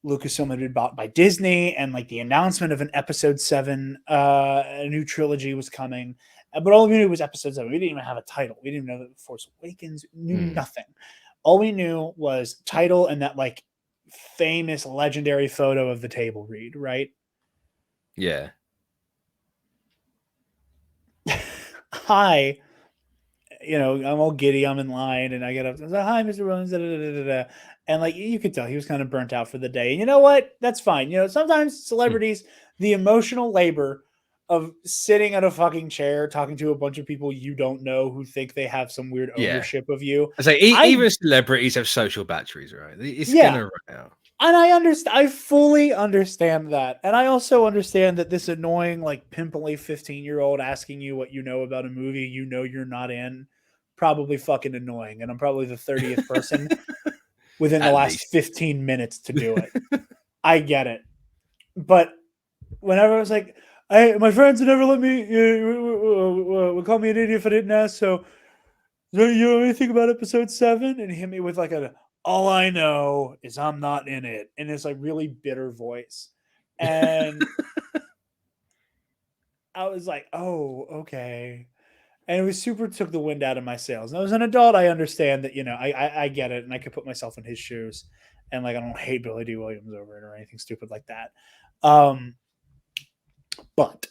Lucasfilm had been bought by Disney, and like the announcement of an episode 7, a new trilogy was coming. But all we knew was episode 7. We didn't even have a title. We didn't even know that Force Awakens, knew nothing. All we knew was title and that like famous legendary photo of the table read, right? Yeah. Hi. I'm all giddy. I'm in line, and I get up and say, "Hi, Mr. Williams." And like you could tell, he was kind of burnt out for the day. And you know what? That's fine. Sometimes celebrities, the emotional labor of sitting at a fucking chair talking to a bunch of people you don't know who think they have some weird ownership of you. I say even celebrities have social batteries, right? It's gonna run out. And I fully understand that. And I also understand that this annoying, like, pimply 15-year-old asking you what you know about a movie you're not in, probably fucking annoying. And I'm probably the 30th person within the last 15 minutes to do it. I get it. But whenever I was like, my friends would never let me, would call me an idiot if I didn't ask. So, you know anything about episode 7? And he hit me with like all I know is I'm not in it. And it's like really bitter voice. And I was like, oh, okay. And it was super took the wind out of my sails. And as an adult, I understand that, I get it. And I could put myself in his shoes. And like, I don't hate Billy D. Williams over it or anything stupid like that. But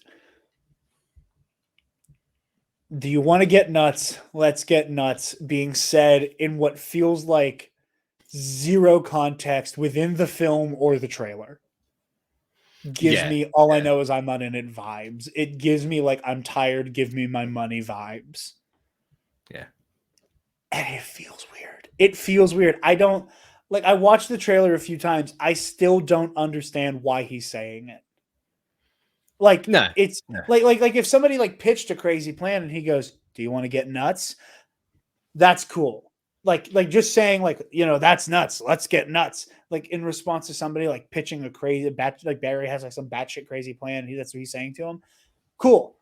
do you want to get nuts? Let's get nuts being said in what feels like zero context within the film or the trailer. Gives me all I know is I'm not in it vibes. It gives me like I'm tired, give me my money vibes. Yeah. And it feels weird. I don't like I watched the trailer a few times. I still don't understand why he's saying it. Like like if somebody like pitched a crazy plan and he goes, "Do you want to get nuts?" That's cool. Like just saying like, that's nuts. Let's get nuts. Like in response to somebody like pitching a crazy like Barry has like some batshit crazy plan. That's what he's saying to him. Cool.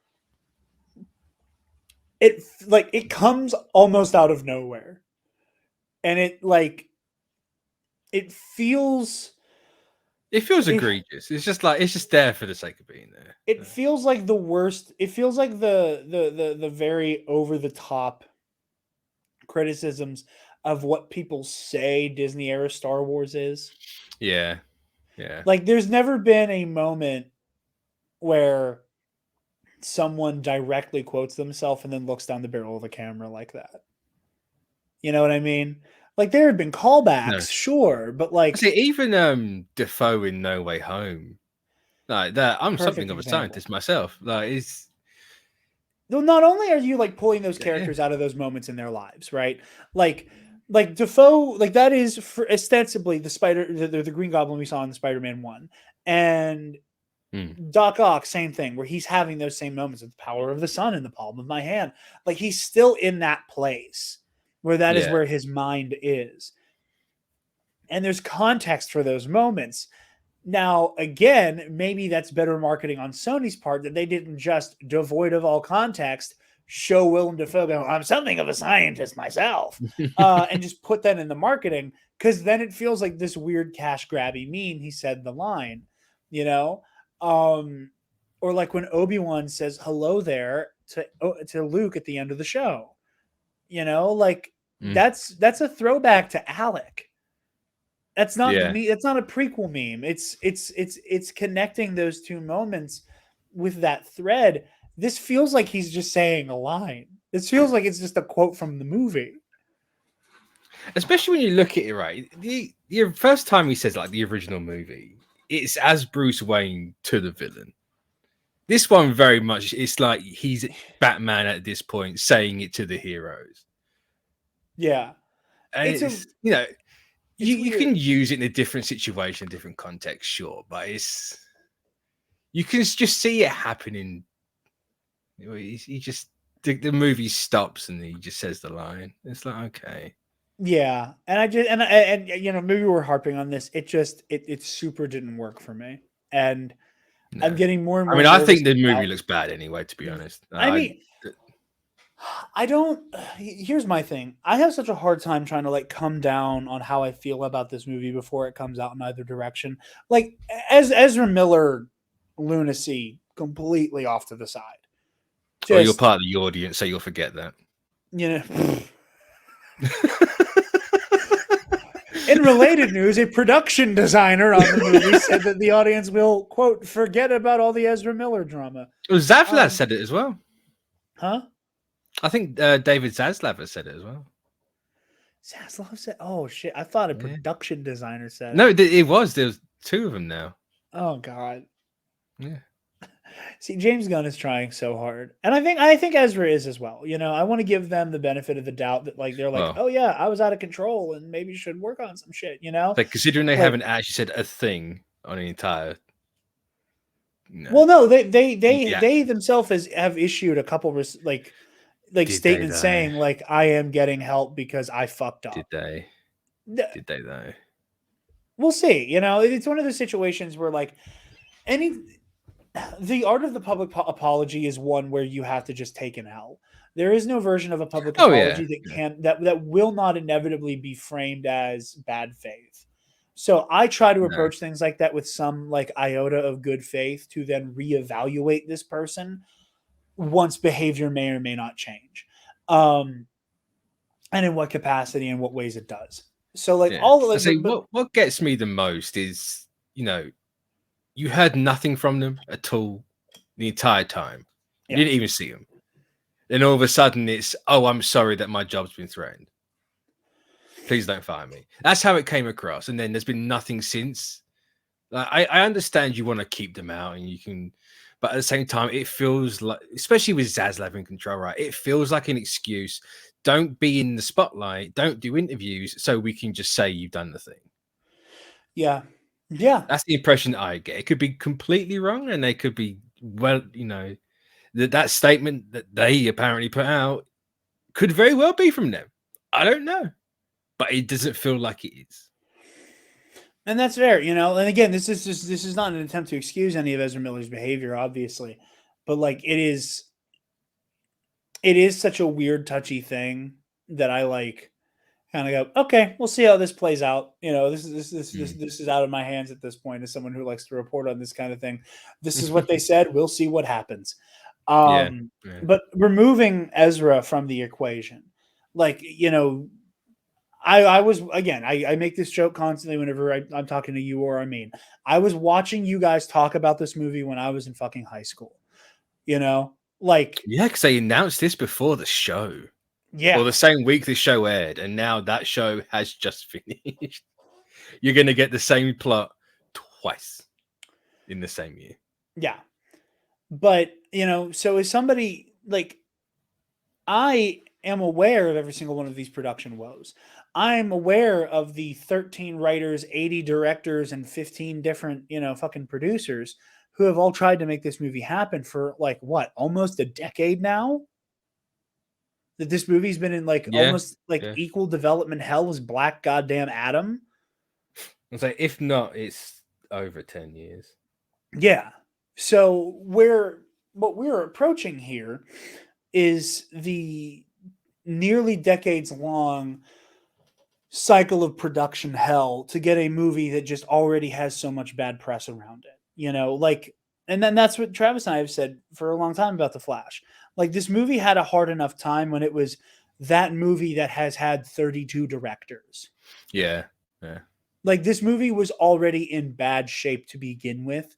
It comes almost out of nowhere. And it feels egregious. It's just there for the sake of being there. It feels like the worst. It feels like the very over the top criticisms of what people say Disney era Star Wars is. Yeah. Like there's never been a moment where someone directly quotes themselves and then looks down the barrel of the camera like that. You know what I mean? Like there have been callbacks, sure, but like see, even Defoe in No Way Home, like that. I'm something of a scientist myself. Like it's. Well, not only are you like pulling those characters out of those moments in their lives, right? Like Defoe, like that is for ostensibly the Green Goblin we saw in the Spider-Man 1, and Doc Ock, same thing, where he's having those same moments of the power of the sun in the palm of my hand. Like he's still in that place. where that is where his mind is. And there's context for those moments. Now, again, maybe that's better marketing on Sony's part, that they didn't just, devoid of all context, show Willem Dafoe going, I'm something of a scientist myself, and just put that in the marketing, because then it feels like this weird cash grabby meme. He said the line, you know, or like when Obi-Wan says hello there to Luke at the end of the show, you know, like that's a throwback to Alec. That's not me. That's not a prequel meme. It's connecting those two moments with that thread. This feels like he's just saying a line. This feels like it's just a quote from the movie. Especially when you look at it, right? The first time he says like the original movie, it's as Bruce Wayne to the villain. This one very much, it's like he's Batman at this point saying it to the heroes. Yeah, and it's you know. You can use it in a different situation, different context, sure, but you can just see it happening. He just the movie stops and he just says the line. It's like, okay, yeah, and you know, maybe we're harping on this. It super didn't work for me, and I'm getting more and more. I mean, I think the movie looks bad anyway. To be honest, I don't. Here's my thing. I have such a hard time trying to like come down on how I feel about this movie before it comes out in either direction. Like as Ezra Miller lunacy completely off to the side. Or you're part of the audience, so you'll forget that. You know. In related news, a production designer on the movie said that the audience will, quote, forget about all the Ezra Miller drama. Well, Zaslav said it as well. Huh? I think David Zaslav has said it as well. Zaslav said, oh, shit. I thought a production designer said it. No, it was. There's two of them now. Oh, God. Yeah. See, James Gunn is trying so hard. And I think Ezra is as well. You know, I want to give them the benefit of the doubt that like they're like, oh yeah, I was out of control and maybe should work on some shit, you know? Like considering they haven't actually said a thing on the entire Well, no, they themselves have issued a couple like statements saying like I am getting help because I fucked up. Did they though? We'll see. You know, it's one of those situations where like the art of the public apology is one where you have to just take an L. There is no version of a public apology that will not inevitably be framed as bad faith. So I try to approach things like that with some like iota of good faith to then reevaluate this person once behavior may or may not change. And in what capacity and what ways it does. So like all of what gets me the most is, you know, you heard nothing from them at all the entire time. You didn't even see them. Then all of a sudden it's, oh, I'm sorry that my job's been threatened. Please don't fire me. That's how it came across. And then there's been nothing since. I understand you want to keep them out and you can, but at the same time, it feels like, especially with Zaslav in control, right? It feels like an excuse. Don't be in the spotlight. Don't do interviews so we can just say you've done the thing. Yeah. Yeah. That's the impression I get. It could be completely wrong and they could be, well, you know, that statement that they apparently put out could very well be from them. I don't know. But it doesn't feel like it is. And that's fair, you know. And again, this is not an attempt to excuse any of Ezra Miller's behavior, obviously. But like it is such a weird, touchy thing that I like kind of go, okay, we'll see how this plays out. You know, this is out of my hands at this point as someone who likes to report on this kind of thing. This is what they said. We'll see what happens. But removing Ezra from the equation, like, you know, I was, again, I make this joke constantly whenever I'm talking to you or I mean, I was watching you guys talk about this movie when I was in fucking high school, you know, like, yeah, because they announced this before the show. Yeah. Or the same week the show aired, and now that show has just finished. You're going to get the same plot twice in the same year. Yeah. But, you know, so as somebody, like, I am aware of every single one of these production woes. I'm aware of the 13 writers, 80 directors, and 15 different, you know, fucking producers who have all tried to make this movie happen for, like, what, almost a decade now? That this movie's been in like almost like equal development hell as Black Goddamn Adam. I was like, if not, it's over 10 years. Yeah. So what we're approaching here is the nearly decades long cycle of production hell to get a movie that just already has so much bad press around it. You know, like, and then that's what Travis and I have said for a long time about The Flash. Like, this movie had a hard enough time when it was that movie that has had 32 directors. Yeah. Yeah. Like, this movie was already in bad shape to begin with.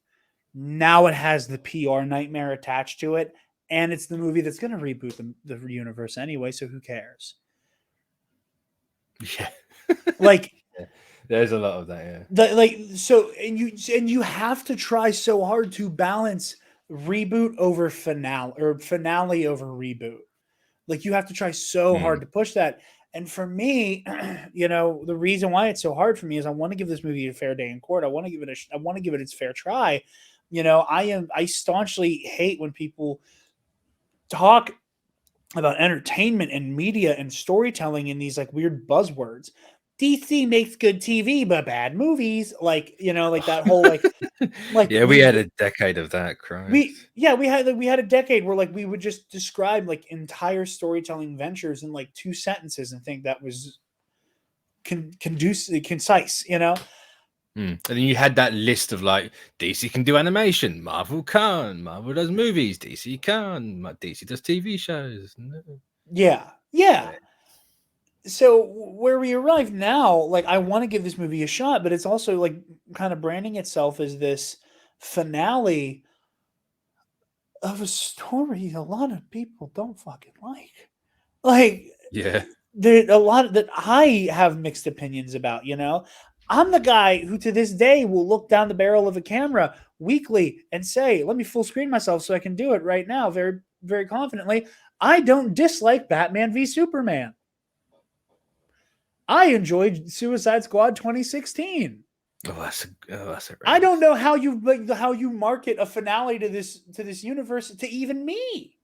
Now it has the PR nightmare attached to it. And it's the movie that's going to reboot the universe anyway. So who cares? Yeah. Like, yeah. There's a lot of that. Yeah. And you have to try so hard to balance reboot over finale or finale over reboot. Like, you have to try so hard to push that. And for me, you know, the reason why it's so hard for me is I want to give this movie a fair day in court. I want to give it its fair try. You know, I staunchly hate when people talk about entertainment and media and storytelling in these like weird buzzwords. DC makes good TV, but bad movies. Like, you know, like that whole like yeah, we had a decade of that. Christ. We had a decade where like we would just describe like entire storytelling ventures in like 2 sentences and think that was concise, you know. And then you had that list of like DC can do animation, Marvel can't, Marvel does movies, DC can, DC does TV shows. Yeah. So where we arrive now, like, I want to give this movie a shot, but it's also like kind of branding itself as this finale of a story a lot of people don't fucking like. Like, yeah, there's a lot that I have mixed opinions about, you know. I'm the guy who to this day will look down the barrel of a camera weekly and say, let me full screen myself so I can do it right now very, very confidently. I don't dislike Batman v Superman. I enjoyed Suicide Squad 2016. That's I don't know how you market a finale to this universe to even me.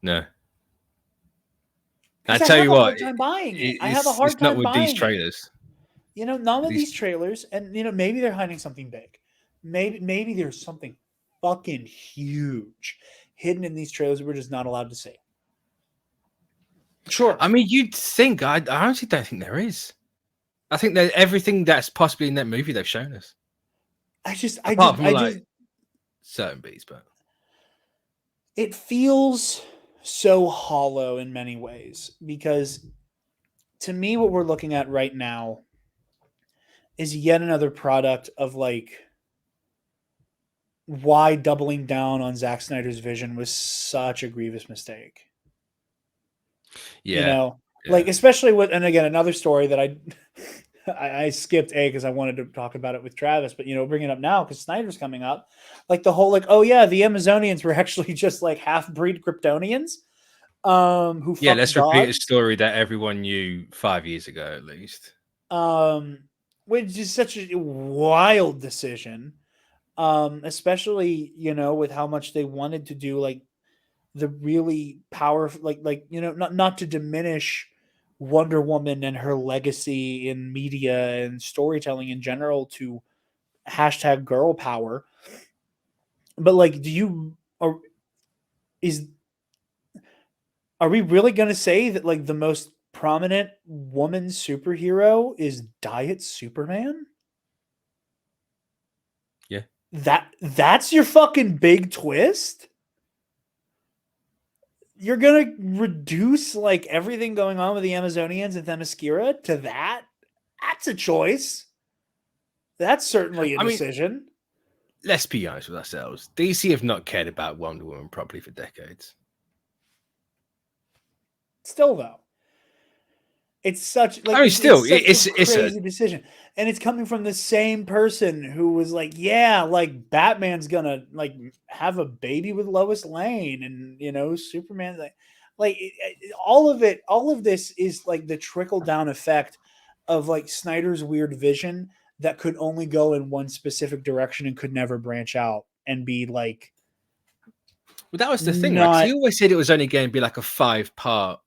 No. I tell you what, I have a hard time buying it. It's not with these trailers. You know, none of these trailers, and you know, maybe they're hiding something big. Maybe there's something fucking huge hidden in these trailers that we're just not allowed to see. Sure. I mean, you'd think. I honestly don't think there is. I think that everything that's possibly in that movie they've shown us. I just certain beats, but it feels so hollow in many ways because to me, what we're looking at right now is yet another product of like why doubling down on Zack Snyder's vision was such a grievous mistake. Yeah. You know, like especially with, and again, another story that I skipped because I wanted to talk about it with Travis, but you know, bring it up now because Snyder's coming up. Like the whole, like, oh yeah, the Amazonians were actually just like half-breed Kryptonians. Who let's repeat a story that everyone knew 5 years ago at least. Which is such a wild decision. Especially, you know, with how much they wanted to do like the really powerful, like, you know, not to diminish Wonder Woman and her legacy in media and storytelling in general to hashtag girl power. But like, are we really going to say that like the most prominent woman superhero is Diet Superman? Yeah. That's your fucking big twist? You're going to reduce like everything going on with the Amazonians and Themyscira to that? That's a choice. That's certainly a decision. Let's be honest with ourselves. DC have not cared about Wonder Woman properly for decades. Still, though, it's such like it's a crazy decision, and it's coming from the same person who was like, "Yeah, like Batman's gonna like have a baby with Lois Lane," and you know, Superman, all of this is like the trickle down effect of like Snyder's weird vision that could only go in one specific direction and could never branch out and be like. Well, that was the thing. Right? He always said it was only going to be like a 5-part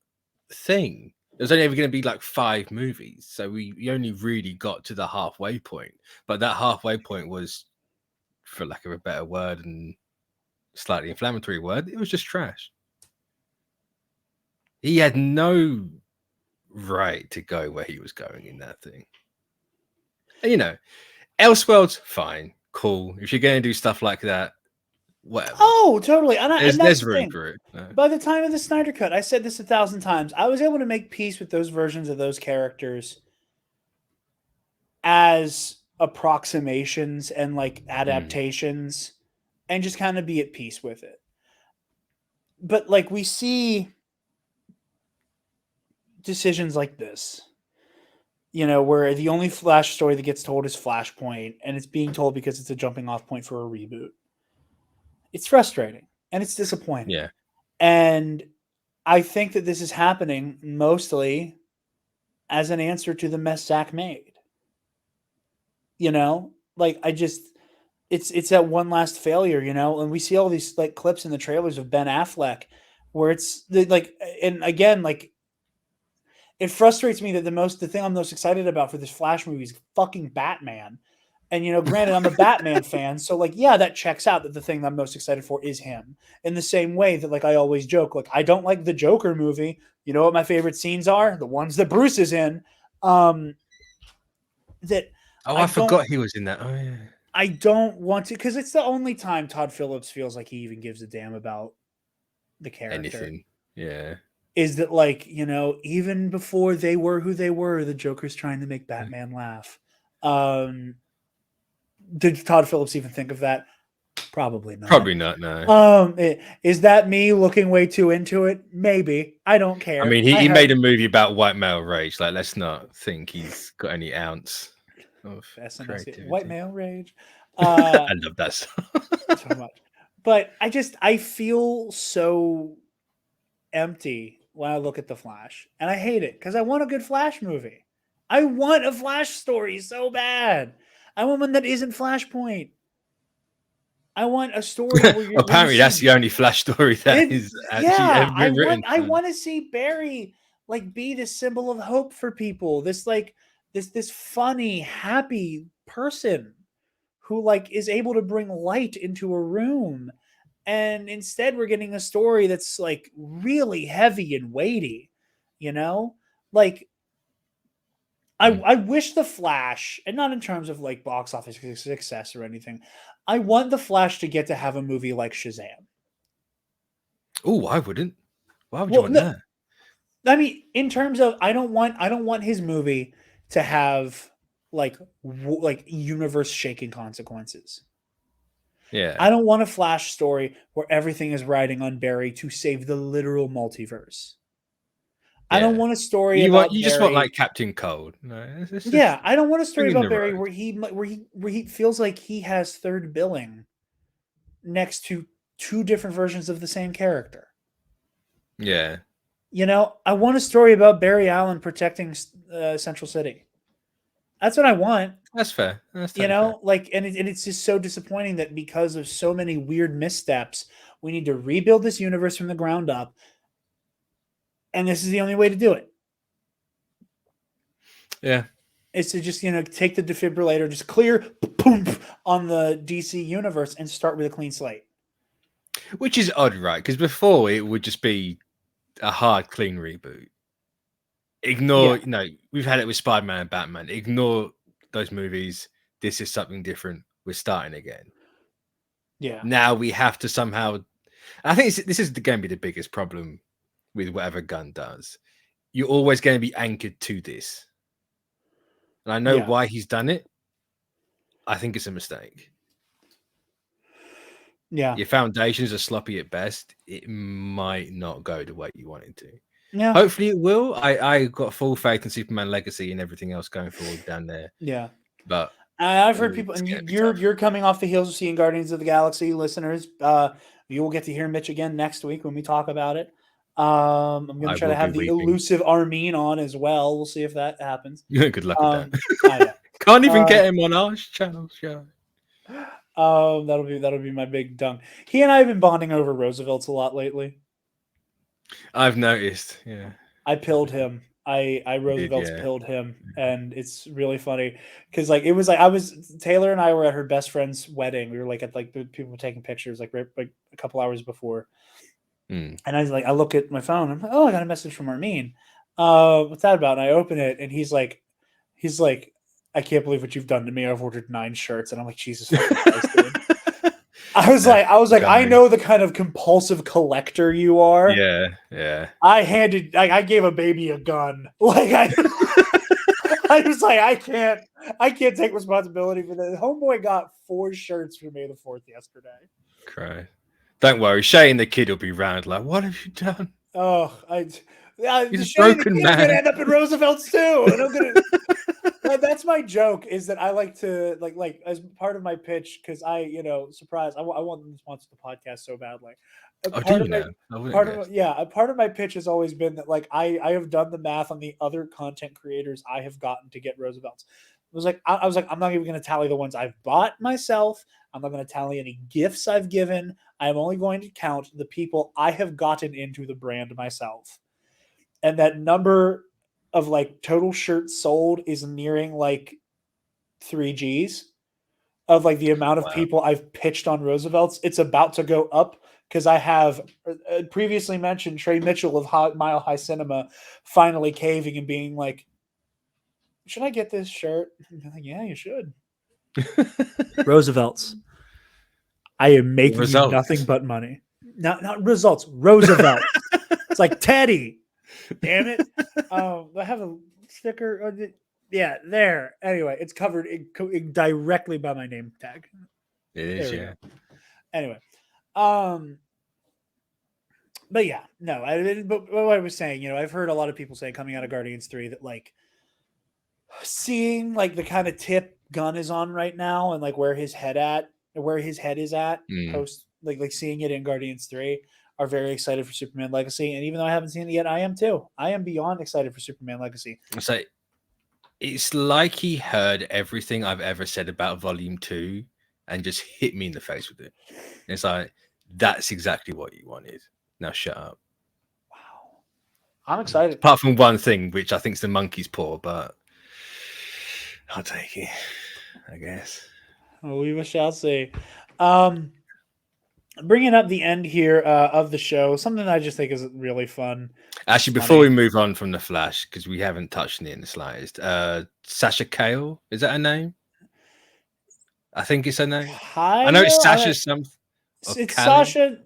thing. There's only ever going to be like 5 movies, so we only really got to the halfway point. But that halfway point was, for lack of a better word and slightly inflammatory word, it was just trash. He had no right to go where he was going in that thing. And, you know, Elseworlds, fine, cool. If you're going to do stuff like that, whatever. Oh, totally. And there's room for it. No. By the time of the Snyder Cut, I said this 1,000 times, I was able to make peace with those versions of those characters as approximations and like adaptations and just kind of be at peace with it. But like we see decisions like this, you know, where the only Flash story that gets told is Flashpoint, and it's being told because it's a jumping off point for a reboot. It's frustrating and it's disappointing. Yeah. And I think that this is happening mostly as an answer to the mess Zack made. You know, like it's that one last failure, you know, and we see all these like clips in the trailers of Ben Affleck where it's like, and again, like it frustrates me that the thing I'm most excited about for this Flash movie is fucking Batman. And, you know, granted, I'm a Batman fan, so, like, yeah, that checks out that the thing that I'm most excited for is him. In the same way that, like, I always joke, like, I don't like the Joker movie. You know what my favorite scenes are? The ones that Bruce is in. I forgot he was in that. Oh, yeah. I don't want to, because it's the only time Todd Phillips feels like he even gives a damn about the character. Anything, yeah. Is that, like, you know, even before they were who they were, the Joker's trying to make Batman laugh. Did Todd Phillips even think of that? Probably not. Probably not, no. Is that me looking way too into it? Maybe. I don't care. I mean, he made a movie about white male rage. Like, let's not think he's got any ounce of creativity. White male rage. I love that stuff. So much. But I feel so empty when I look at The Flash. And I hate it because I want a good Flash movie. I want a Flash story so bad. I want one that isn't Flashpoint. I want a story where you're apparently that's the only Flash story that is actually ever been written. I want to see Barry like be this symbol of hope for people. This like this funny, happy person who like is able to bring light into a room. And instead we're getting a story that's like really heavy and weighty, you know? Like I wish The Flash, and not in terms of like box office success or anything, I want The Flash to get to have a movie like Shazam. Oh, I wouldn't. Why would you want that? I mean, in terms of, I don't want his movie to have like universe shaking consequences. Yeah. I don't want a Flash story where everything is riding on Barry to save the literal multiverse. Yeah. I don't want a story about you Barry. Just want like Captain Cold. No, yeah, I don't want a story about Barry where he feels like he has third billing next to 2 different versions of the same character. Yeah. You know, I want a story about Barry Allen protecting Central City. That's what I want. That's fair. That's you know, fair. Like, and it's just so disappointing that because of so many weird missteps, we need to rebuild this universe from the ground up. And this is the only way to do it. Yeah. It's to just, you know, take the defibrillator, just clear boom, on the DC universe and start with a clean slate. Which is odd, right? Because before it would just be a hard, clean reboot. Ignore, you know, we've had it with Spider-Man and Batman. Ignore those movies. This is something different. We're starting again. Yeah. Now we have to somehow. I think this is going to be the biggest problem with whatever Gunn does. You're always going to be anchored to this. And I know why he's done it. I think it's a mistake. Yeah. Your foundations are sloppy at best. It might not go the way you want it to. Yeah. Hopefully it will. I got full faith in Superman Legacy and everything else going forward down there. Yeah. But I've heard people, and you're coming off the heels of seeing Guardians of the Galaxy, listeners. You will get to hear Mitch again next week when we talk about it. I'm going to try to have the elusive Armin on as well. We'll see if that happens. Good luck with that. Can't even get him on our channel show. That'll be my big dunk. He and I have been bonding over Roosevelt's a lot lately. I've noticed. Yeah. I pilled him. I Roosevelt's pilled him, and it's really funny because like it was like Taylor and I were at her best friend's wedding. We were like at like the people taking pictures like a couple hours before, and I look at my phone. I'm like, oh, I got a message from Armin. What's that about? And I open it, and he's like, I can't believe what you've done to me. I've ordered 9 shirts, and I'm like, Jesus fucking Christ, dude. I was like, I know the kind of compulsive collector you are. Yeah. I gave a baby a gun. Like I was like, I can't take responsibility for that. Homeboy got 4 shirts for May the 4th yesterday. Cry. Don't worry, Shay and the kid will be round. Like, what have you done? Oh, He's a broken man. Gonna end up in Roosevelt's too, and I'm gonna. That's my joke. Is that I like to like as part of my pitch because surprise. I want them to sponsor the podcast so badly. Part of my pitch has always been that like I have done the math on the other content creators I have gotten to get Roosevelt's. I was like, I'm not even going to tally the ones I've bought myself. I'm not going to tally any gifts I've given. I'm only going to count the people I have gotten into the brand myself. And that number of like total shirts sold is nearing like 3 Gs of like the amount of people I've pitched on Roosevelt's. It's about to go up because I have previously mentioned Trey Mitchell of Mile High Cinema finally caving and being like, should I get this shirt? I'm like, yeah, you should. Roosevelt's. I am making you nothing but money. Not results. Roosevelt. It's like Teddy. Damn it. I have a sticker. Yeah, there. Anyway, it's covered directly by my name tag. It is, yeah. Anyway. But yeah, no. But what I was saying, I've heard a lot of people say coming out of Guardians 3 that like seeing like the kind of tip Gunn is on right now and like where his head is at post like seeing it in Guardians 3 are very excited for Superman Legacy. And even though I haven't seen it yet, I am too. I am beyond excited for Superman Legacy. So it's like he heard everything I've ever said about Volume 2 and just hit me in the face with it. And it's like, that's exactly what you wanted. Now shut up. Wow. I'm excited. Apart from one thing, which I think is the monkey's paw, but I'll take it, I guess. Well, we shall see. Bringing up the end here of the show, something I just think is really fun. Actually, before we move on from the Flash, because we haven't touched on it in the slightest, Sasha Cale, is that her name? I think it's her name. I know it's Sasha something. It's Sasha.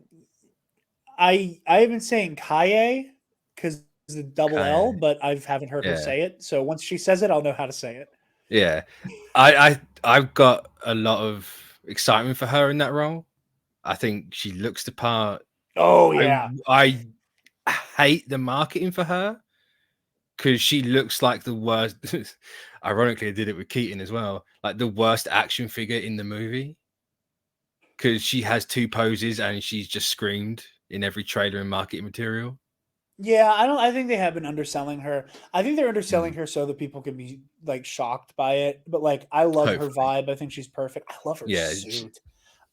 I have been saying Kaye because it's a double L, but I haven't heard her say it. So once she says it, I'll know how to say it. Yeah, I've got a lot of excitement for her in that role. I think she looks the part. Oh yeah. I hate the marketing for her because she looks like the worst. Ironically, I did it with Keaton as well, like the worst action figure in the movie because she has 2 poses and she's just screamed in every trailer and marketing material. Yeah, I think they have been underselling her. I think they're underselling her so that people can be like shocked by it. But like, I love her vibe. I think she's perfect. I love her suit.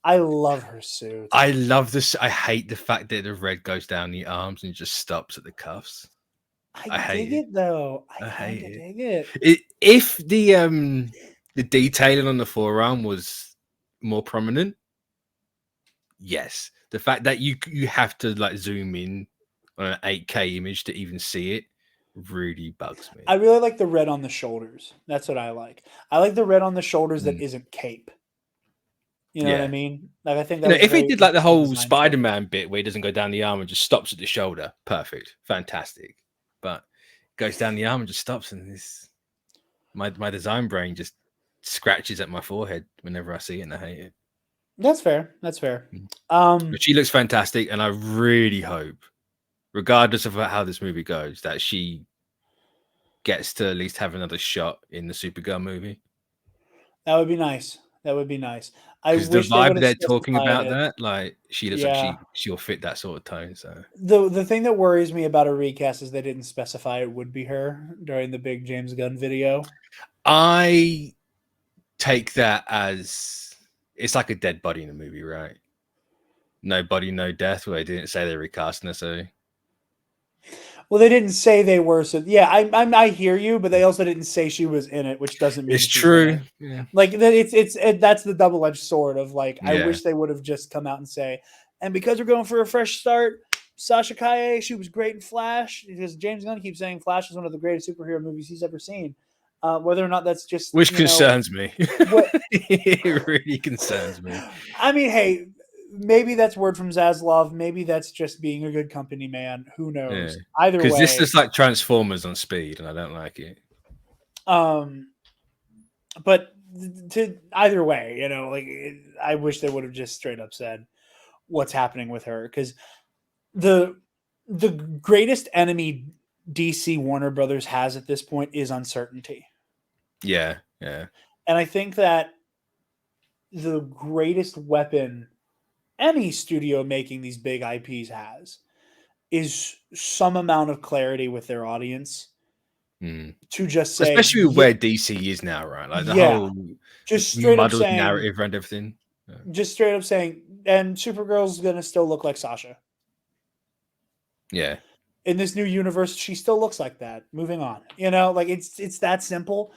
I love her suit. I love this. I hate the fact that the red goes down the arms and just stops at the cuffs. I hate it though. I hate it. If the detailing on the forearm was more prominent, yes. The fact that you have to like zoom in on an 8K image to even see it really bugs me. I really like the red on the shoulders. That's what I like. I like the red on the shoulders that isn't cape. You know what I mean? Like I think that if he did like the whole Spider-Man bit where he doesn't go down the arm and just stops at the shoulder, perfect, fantastic. But goes down the arm and just stops, and this my design brain just scratches at my forehead whenever I see it, and I hate it. That's fair. But she looks fantastic, and I really hope, regardless of how this movie goes, that she gets to at least have another shot in the Supergirl movie. That would be nice. Because the vibe they're talking about that, like she looks like she'll fit that sort of tone. So the thing that worries me about a recast is they didn't specify it would be her during the big James Gunn video. I take that as it's like a dead body in the movie, right? No body, no death. Where they didn't say they're recasting her. So Well, they didn't say they were. So yeah, I hear you, but they also didn't say she was in it, which doesn't mean It's she's true. in it. Yeah. Like that's the double-edged sword of like, I Yeah. wish they would have just come out and say, and because we're going for a fresh start, Sasha Kaye, she was great in Flash, because James Gunn keeps saying Flash is one of the greatest superhero movies he's ever seen. Whether or not that's just, Which concerns me. what It really concerns me. I mean, hey, maybe that's word from Zaslav. Maybe that's just being a good company man. Who knows? Yeah. Either Because way, this is like Transformers on speed, and I don't like it. But to either way, like I wish they would have just straight up said what's happening with her, because the greatest enemy DC Warner Brothers has at this point is uncertainty. Yeah, yeah. And I think that the greatest weapon any studio making these big IPs has is some amount of clarity with their audience to just say, especially where DC is now, right? Like the whole just straight up muddled saying, narrative and everything. Yeah. Just straight up saying, and Supergirl's gonna still look like Sasha. Yeah. In this new universe, she still looks like that. Moving on. Like it's that simple.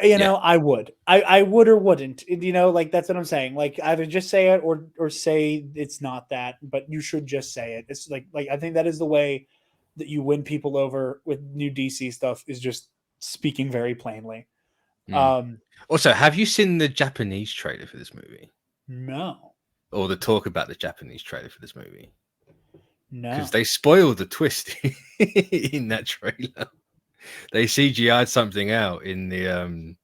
I would. I would or wouldn't. Like that's what I'm saying. Like either just say it or say it's not that, but you should just say it. It's like I think that is the way that you win people over with new DC stuff, is just speaking very plainly. Also, have you seen the Japanese trailer for this movie? No. Or the talk about the Japanese trailer for this movie? No. Because they spoiled the twist in that trailer. They CGI'd something out in the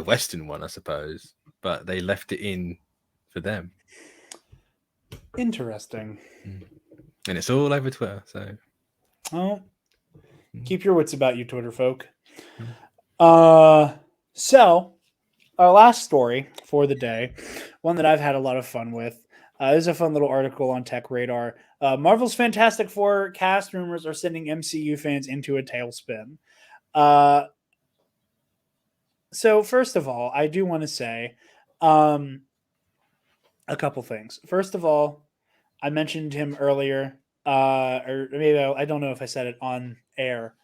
Western one, I suppose, but they left it in for them. Interesting. And it's all over Twitter, so. Oh, keep your wits about you, Twitter folk. So our last story for the day, one that I've had a lot of fun with. This is a fun little article on Tech Radar. Marvel's Fantastic Four cast rumors are sending MCU fans into a tailspin. So first of all, I do want to say a couple things. First of all, I mentioned him earlier, or maybe I don't know if I said it on air,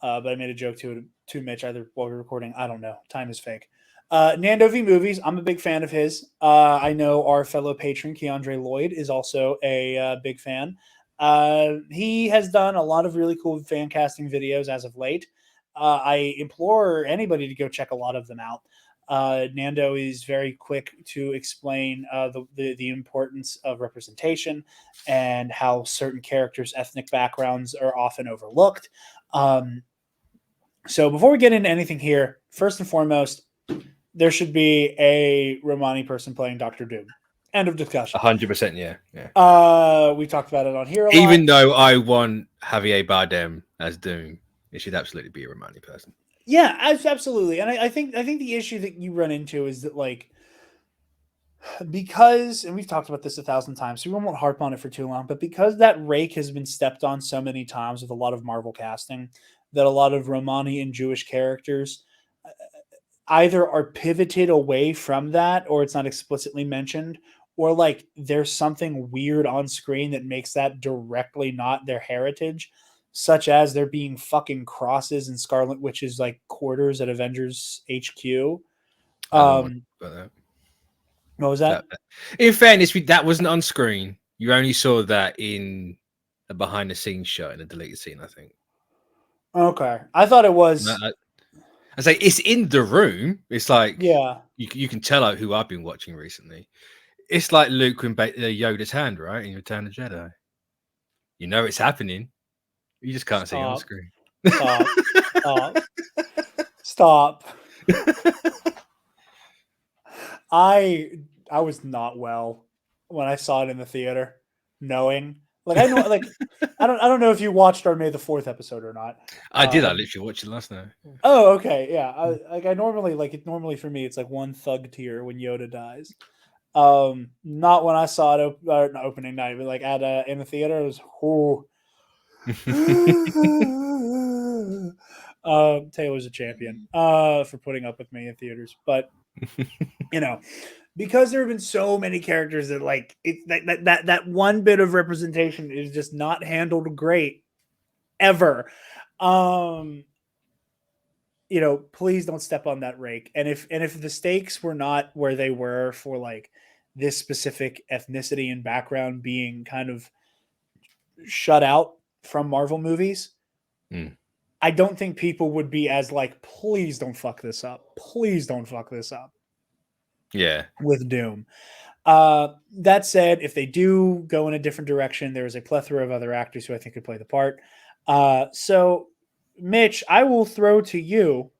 but I made a joke to Mitch either while we were recording. I don't know. Time is fake. Nando V Movies, I'm a big fan of his. I know our fellow patron, Keandre Lloyd, is also a big fan. He has done a lot of really cool fan casting videos as of late. I implore anybody to go check a lot of them out. Nando is very quick to explain the importance of representation and how certain characters' ethnic backgrounds are often overlooked. So before we get into anything here, first and foremost, there should be a Romani person playing Dr. Doom. End of discussion. 100%, yeah. We talked about it on here a lot. Even though I want Javier Bardem as Doom, it should absolutely be a Romani person. Yeah, absolutely. And I think the issue that you run into is that, like, because, and we've talked about this 1,000 times, so we won't harp on it for too long, but because that rake has been stepped on so many times with a lot of Marvel casting, that a lot of Romani and Jewish characters either are pivoted away from that, or it's not explicitly mentioned, or like there's something weird on screen that makes that directly not their heritage, such as there being fucking crosses in Scarlet Witch's like quarters at Avengers HQ. What was that? In fairness, that wasn't on screen. You only saw that in a behind the scenes shot in a deleted scene, I think. Okay. I thought it was. I say it's in the room. It's like, yeah, you can tell out who I've been watching recently. It's like Luke with Yoda's hand, right? In Return of the Jedi. You know it's happening. You just can't see it on screen. Stop. I was not well when I saw it in the theater, knowing. Like I know, like I don't know if you watched our May the 4th episode or not. I did. I literally watched it last night. Oh, okay, yeah. I normally for me it's like one thug tear when Yoda dies. Not when I saw it opening night, but like at in the theater, it was Taylor's a champion for putting up with me in theaters, but because there have been so many characters that like that one bit of representation is just not handled great ever. Please don't step on that rake. And if the stakes were not where they were for like this specific ethnicity and background being kind of shut out from Marvel movies, I don't think people would be as like, please don't fuck this up. Please don't fuck this up. Yeah. With Doom. That said, if they do go in a different direction, there is a plethora of other actors who I think could play the part. So, Mitch, I will throw to you.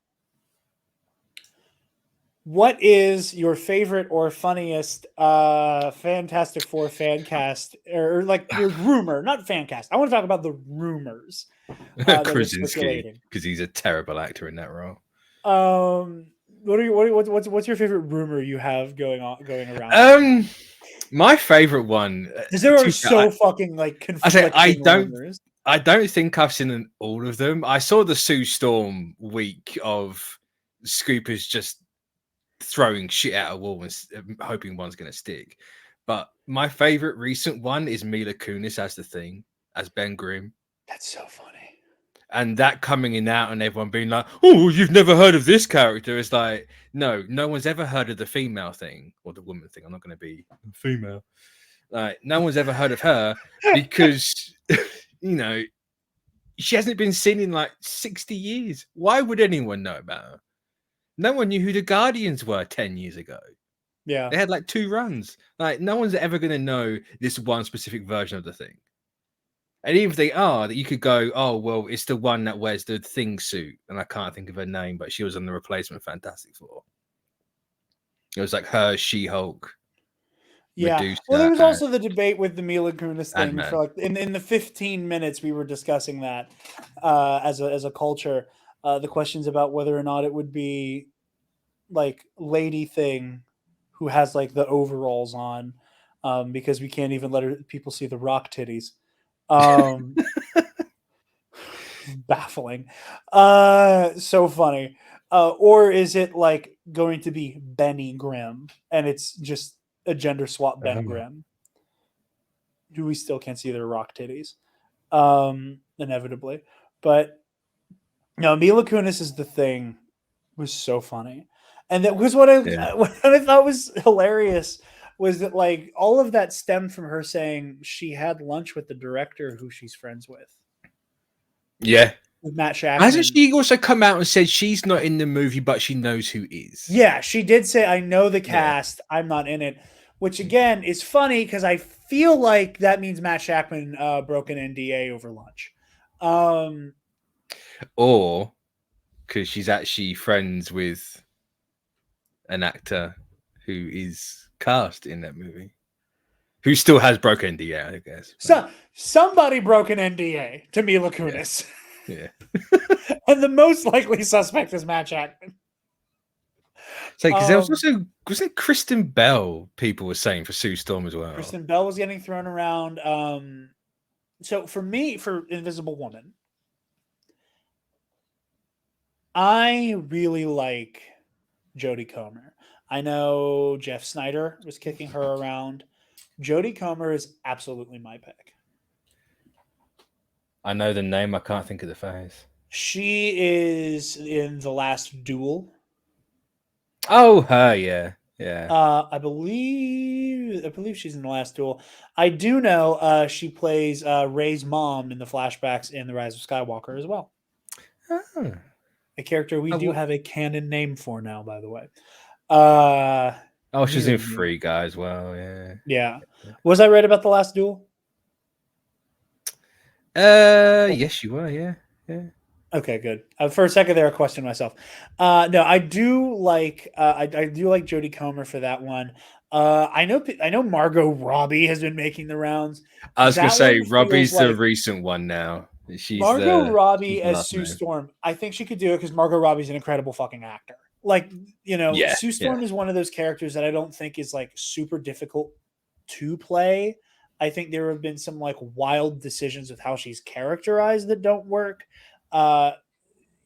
What is your favorite or funniest Fantastic Four fan cast, or like your rumor, not fan cast? I want to talk about the rumors that are circulating, because he's a terrible actor in that role. What's your favorite rumor you have going around? My favorite one, because there are so fucking like conflicting rumors. I don't think I've seen all of them. I saw the Sue Storm week of Scoopers just throwing shit at a wall and hoping one's going to stick. But my favorite recent one is Mila Kunis as the Thing, as Ben Grimm. That's so funny. And that coming in out and everyone being like, oh, you've never heard of this character. It's like, no one's ever heard of the female thing or the woman thing. I'm not going to be female. Like, no one's ever heard of her because, she hasn't been seen in like 60 years. Why would anyone know about her? No one knew who the Guardians were 10 years ago. Yeah. They had like 2 runs. Like, no one's ever going to know this one specific version of the Thing. And even if they are, that you could go, oh, well, it's the one that wears the Thing suit. And I can't think of her name, but she was on the replacement Fantastic Four. It was like her, She-Hulk. Yeah. Medusa, well, there was also the debate with the Mila Kunis thing. Ant-Man. For like in the 15 minutes we were discussing that as a culture. The questions about whether or not it would be like Lady Thing who has like the overalls on because we can't even let people see the rock titties. Baffling. So funny. Or is it like going to be Benny Grimm and it's just a gender swap Ben Grimm who we still can't see their rock titties inevitably. But no, Mila Kunis is the Thing was so funny. And that was what I thought was hilarious was that like all of that stemmed from her saying she had lunch with the director who she's friends with. Yeah. With Matt Shackman. Hasn't she also come out and said she's not in the movie, but she knows who is? Yeah, she did say, I know the cast, I'm not in it. Which again is funny because I feel like that means Matt Shackman broke an NDA over lunch. Or because she's actually friends with an actor who is cast in that movie, who still has broken NDA, I guess. So somebody broke an NDA to Mila Kunis. Yeah. And the most likely suspect is Matt Shackman. So, because there was also, wasn't Kristen Bell, people were saying, for Sue Storm as well? Kristen Bell was getting thrown around. So for me, for Invisible Woman, I really like Jodie Comer. I know Jeff Snyder was kicking her around. Jodie Comer is absolutely my pick. I know the name. I can't think of the face. She is in The Last Duel. Oh, her, yeah. Yeah. I believe she's in The Last Duel. I do know she plays Rey's mom in the flashbacks in The Rise of Skywalker as well. Oh. A character we do have a canon name for now, by the way. She's in Free Guy as well, yeah. Yeah. Was I right about The Last Duel? Yes, you were, yeah. Okay, good. For a second there, I questioned myself. No, I do like I do like Jodie Comer for that one. I know Margot Robbie has been making the rounds. I was going to say Robbie's the recent one now. She's Margot Robbie as Sue Storm. I think she could do it because Margot Robbie's an incredible fucking actor. Like, Sue Storm is one of those characters that I don't think is like super difficult to play. I think there have been some like wild decisions with how she's characterized that don't work.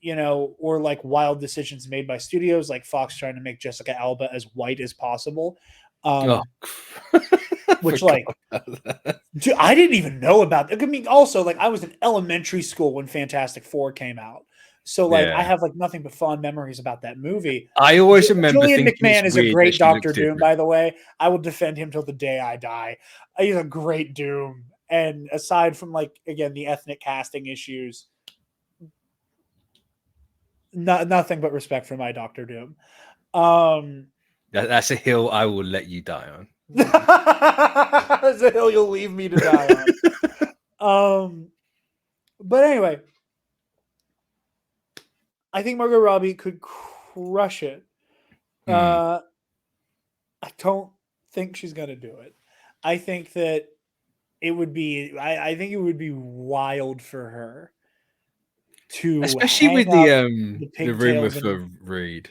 or like wild decisions made by studios, like Fox trying to make Jessica Alba as white as possible. Which like, dude, I didn't even know about that. I mean, also like I was in elementary school when Fantastic Four came out. So like I have like nothing but fond memories about that movie. I always remember Julian thinking McMahon it's is a weird great that she Doctor looks Doom, different. by the way. I will defend him till the day I die. He's a great Doom. And aside from like again the ethnic casting issues, nothing but respect for my Doctor Doom. That's a hill I will let you die on. That's a hill you'll leave me to die on. But anyway, I think Margot Robbie could crush it. I don't think she's gonna do it. I think that it would be. I think it would be wild for her to, especially with the rumor for Reed.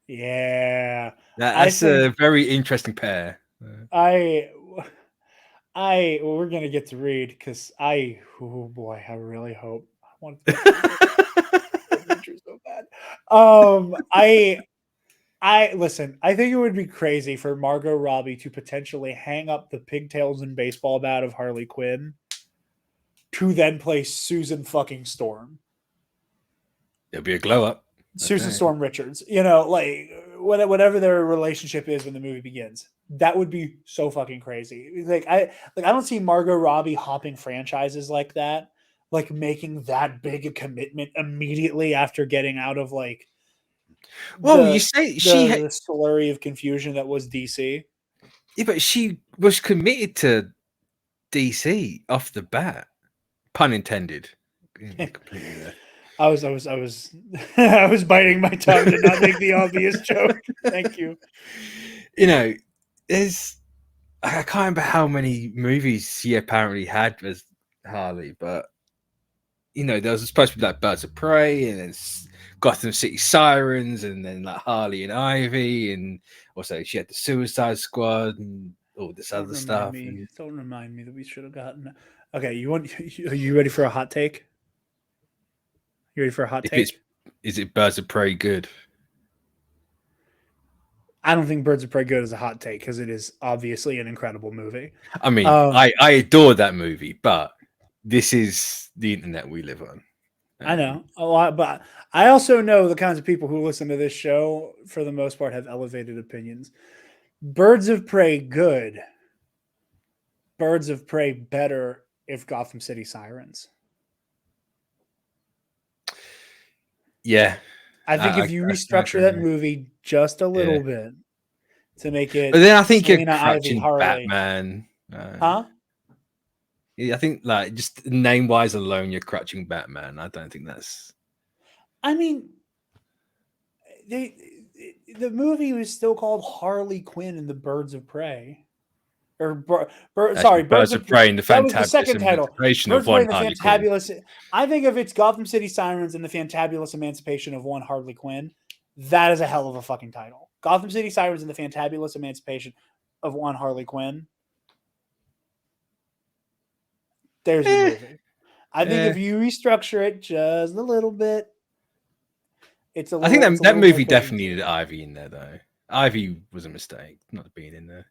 Yeah, that's a very interesting pair. We're gonna get to Reed because oh boy, I really hope I want to adventure so bad. Listen, I think it would be crazy for Margot Robbie to potentially hang up the pigtails and baseball bat of Harley Quinn to then play Susan fucking Storm. It'll be a glow up. Susan Storm Richards, like whatever their relationship is when the movie begins. That would be so fucking crazy. I don't see Margot Robbie hopping franchises like that, like making that big a commitment immediately after getting out of like. Well, you say the slurry of confusion that was DC. Yeah, but she was committed to DC off the bat. Pun intended. Completely there. I was I was biting my tongue to not make the obvious joke. Thank you. There's I can't remember how many movies she apparently had as Harley, but there was supposed to be like Birds of Prey, and then Gotham City Sirens, and then like Harley and Ivy, and also she had the Suicide Squad and all this other stuff. Don't remind me that we should have gotten. Okay, are you ready for a hot take? You ready for a hot take? Is it Birds of Prey good? I don't think Birds of Prey good is a hot take because it is obviously an incredible movie. I mean, I adore that movie, but this is the internet we live on. I know a lot, but I also know the kinds of people who listen to this show, for the most part, have elevated opinions. Birds of Prey good. Birds of Prey better if Gotham City Sirens. Yeah. I think if you restructure that movie just a little bit to make it. But then I think Selena, you're crutching Ivy, Batman. Huh? I think like just name wise alone, you're crutching Batman. I don't think that's. I mean, the movie was still called Harley Quinn and the Birds of Prey. Birds of Prey and the Fantabulous. That was the second title. Birds of Prey and the Fantabulous. I think if it's Gotham City Sirens and the Fantabulous Emancipation of one Harley Quinn, that is a hell of a fucking title. Gotham City Sirens and the Fantabulous Emancipation of one Harley Quinn. There's the movie. I think if you restructure it just a little bit, it's a little. I think that movie definitely needed Ivy in there, though. Ivy was a mistake not being in there.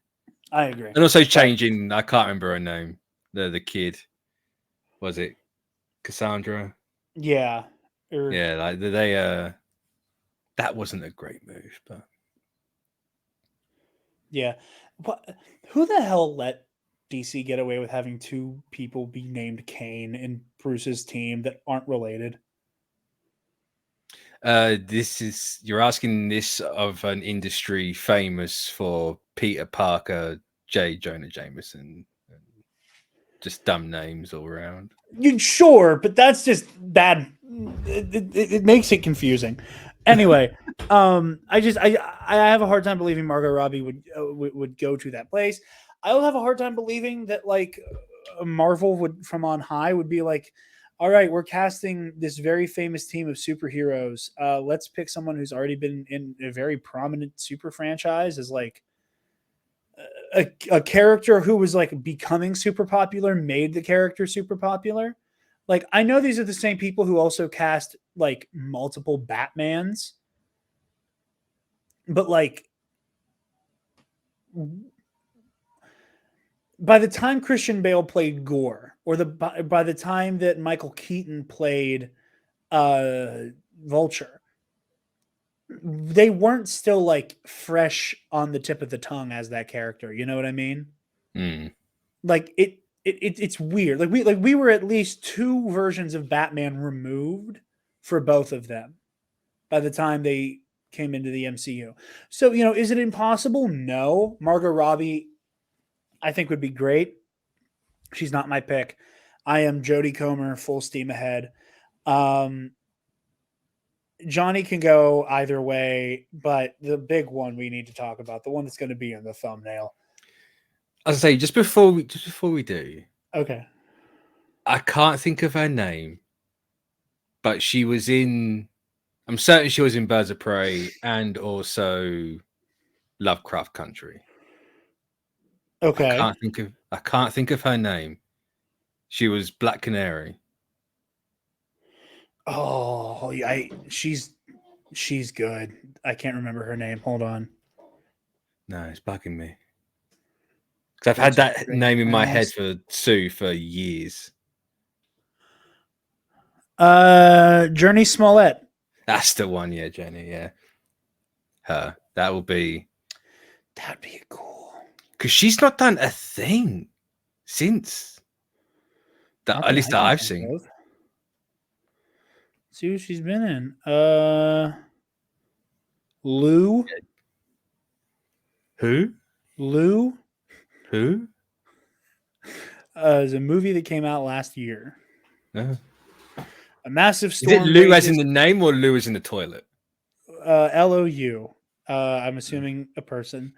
I agree. And also changing, I can't remember her name. The kid. Was it Cassandra? Yeah. Yeah, like they that wasn't a great move, but yeah. But who the hell let DC get away with having two people be named Kane in Bruce's team that aren't related? You're asking this of an industry famous for Peter Parker, J. Jonah Jameson, just dumb names all around. Sure, but that's just bad. It makes it confusing. Anyway, I have a hard time believing Margot Robbie would go to that place. I'll have a hard time believing that like Marvel would from on high would be like, all right, we're casting this very famous team of superheroes. Let's pick someone who's already been in a very prominent super franchise as like a character who was like becoming super popular, made the character super popular. Like, I know these are the same people who also cast like multiple Batmans, but like by the time Christian Bale played Gore, or by the time that Michael Keaton played Vulture, they weren't still like fresh on the tip of the tongue as that character. You know what I mean? Mm. Like it's weird. Like we were at least 2 versions of Batman removed for both of them by the time they came into the MCU. So, is it impossible? No. Margot Robbie, I think, would be great. She's not my pick. I am Jodie Comer, full steam ahead. Johnny can go either way, but the big one we need to talk about, the one that's going to be in the thumbnail. I'll say just before we do. Okay. I can't think of her name, but she was in. I'm certain she was in Birds of Prey and also Lovecraft Country. Okay. I can't think of her name. She was Black Canary. Oh, yeah, she's good. I can't remember her name. Hold on. No, it's bugging me. Because I've had that name in my head for Sue for years. Journey Smollett. That's the one, yeah, Jenny, yeah. Her. That'd be cool. Because she's not done a thing since that, at least that I've seen. Let's see what she's been in. Lou. Who? Lou. Who? Is a movie that came out last year. No. A massive storm. Is it Lou as in the name or Lou as in the toilet? L-O-U. I'm assuming a person.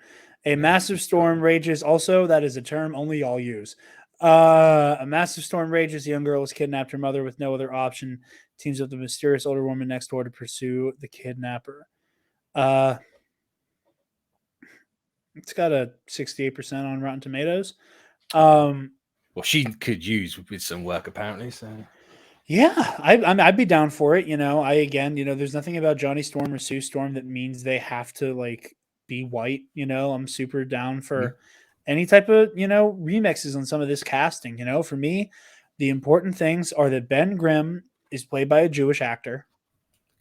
A massive storm rages. Also, that is a term only y'all use. A massive storm rages. A young girl is kidnapped. Her mother, with no other option, teams up with the mysterious older woman next door to pursue the kidnapper. It's got a 68% on Rotten Tomatoes. Well, she could use with some work apparently. So yeah, I'd be down for it. There's nothing about Johnny Storm or Sue Storm that means they have to like be white. I'm super down for any type of remixes on some of this casting. For me, the important things are that Ben Grimm is played by a Jewish actor.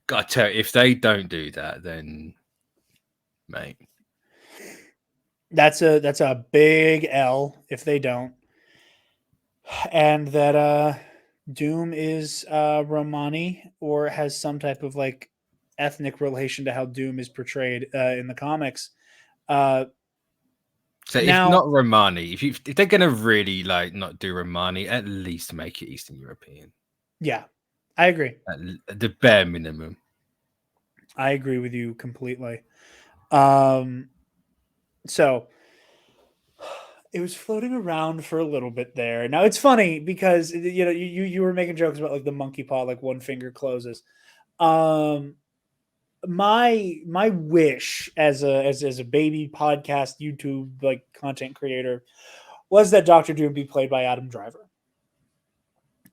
Gotta tell you, if they don't do that, then mate, that's a big L if they don't. And that Doom is Romani or has some type of like ethnic relation to how Doom is portrayed in the comics. So if not Romani, if they're gonna really like not do Romani, at least make it Eastern European. Yeah, I agree. At the bare minimum. I agree with you completely. So it was floating around for a little bit there. Now it's funny because you were making jokes about like the monkey paw, like one finger closes. My wish as a baby podcast YouTube like content creator was that Dr. Doom be played by Adam Driver.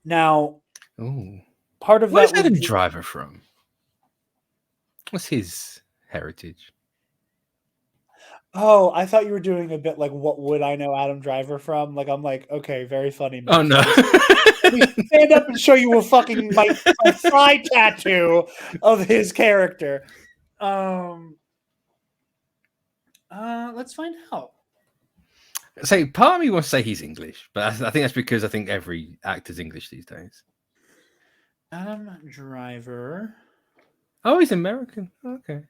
Now, part of where's Adam Driver from? What's his heritage? Oh, I thought you were doing a bit like, what would I know Adam Driver from? Like, I'm like, okay, very funny. Oh, no. Let me stand up and show you a fucking my thigh tattoo of his character. Let's find out. So part of me wants to say he's English, but I think that's because I think every actor's English these days. Adam Driver. Oh, he's American. Okay.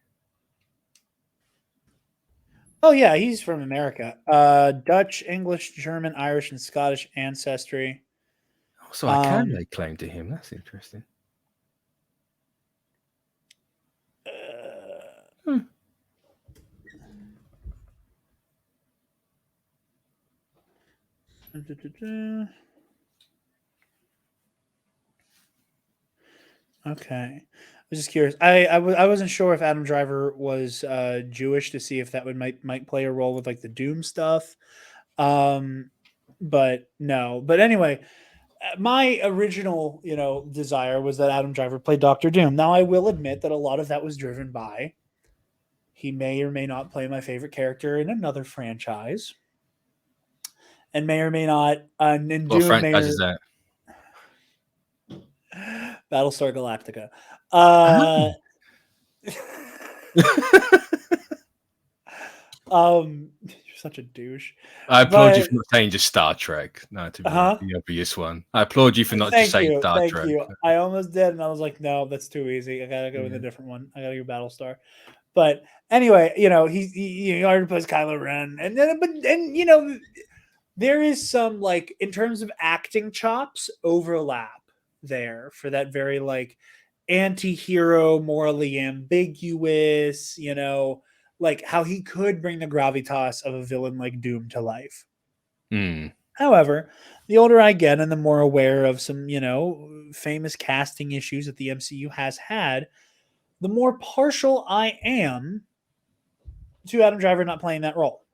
Oh, yeah, he's from America. Dutch, English, German, Irish, and Scottish ancestry. Oh, so I can lay claim to him. That's interesting. Okay. I was just curious. I wasn't sure if Adam Driver was Jewish to see if that might play a role with like the Doom stuff. But no. But anyway, my original, desire was that Adam Driver play Doctor Doom. Now, I will admit that a lot of that was driven by he may or may not play my favorite character in another franchise, and may or may not. And What Doom franchise is that? Battlestar Galactica. You're such a douche. I applaud you for not saying just Star Trek. No, to be the obvious one. I applaud you for not just saying Star Trek. Thank you. I almost did, and I was like, no, that's too easy. I gotta go with a different one. I gotta go Battlestar. But anyway, he already plays Kylo Ren, and there is some, like, in terms of acting chops, overlap there for that very, like, anti-hero, morally ambiguous, like how he could bring the gravitas of a villain like Doom to life. However, the older I get and the more aware of some, famous casting issues that the MCU has had, the more partial I am to Adam Driver not playing that role.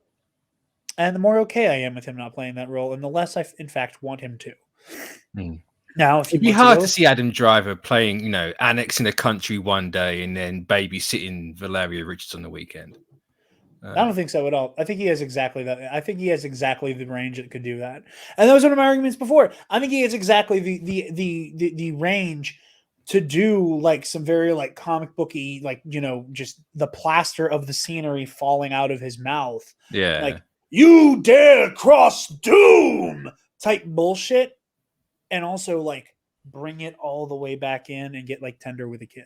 And the more okay I am with him not playing that role, and the less I, in fact, want him to. Now, if it'd be hard to see Adam Driver playing, annexing a country one day and then babysitting Valeria Richards on the weekend. I don't think so at all. I think he has exactly that. I think he has exactly the range that could do that. And that was one of my arguments before. I think he has exactly the range to do, like, some very, like, comic booky, like, just the plaster of the scenery falling out of his mouth. Yeah. Like, you dare cross Doom type bullshit. And also, like, bring it all the way back in and get, like, tender with a kid.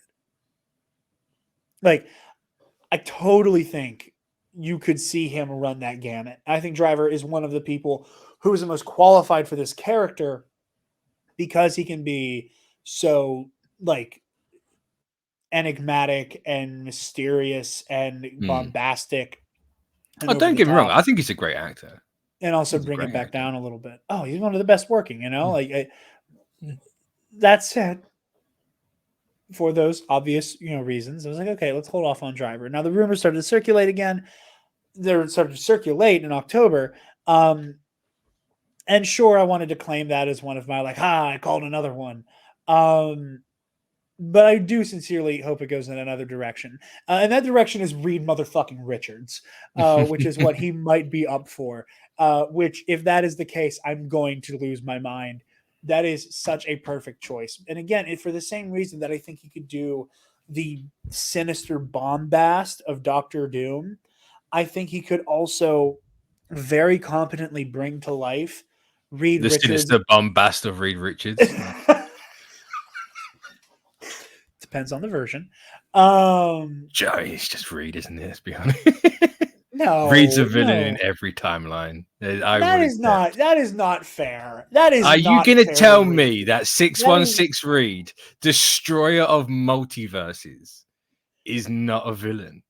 Like, I totally think you could see him run that gamut. I think Driver is one of the people who is the most qualified for this character because he can be so, like, enigmatic and mysterious and bombastic. And don't get me wrong. I think he's a great actor. And also bring it back down a little bit. Oh, he's one of the best working, like, that said, for those obvious, reasons, I was like, okay, let's hold off on Driver. Now the rumors started to circulate again. They started to circulate in October. And sure, I wanted to claim that as one of my, like, I called another one. But I do sincerely hope it goes in another direction. And that direction is Reed motherfucking Richards, which is what he might be up for. Which, if that is the case, I'm going to lose my mind. That is such a perfect choice. And again, for the same reason that I think he could do the sinister bombast of Doctor Doom, I think he could also very competently bring to life Reed Richards. The sinister bombast of Reed Richards. Depends on the version. Joey's just Reed, isn't it? Let's be honest. No, Reed's a villain in every timeline. That is not fair. That is. Are you going to tell me that 616 Reed, destroyer of multiverses, is not a villain?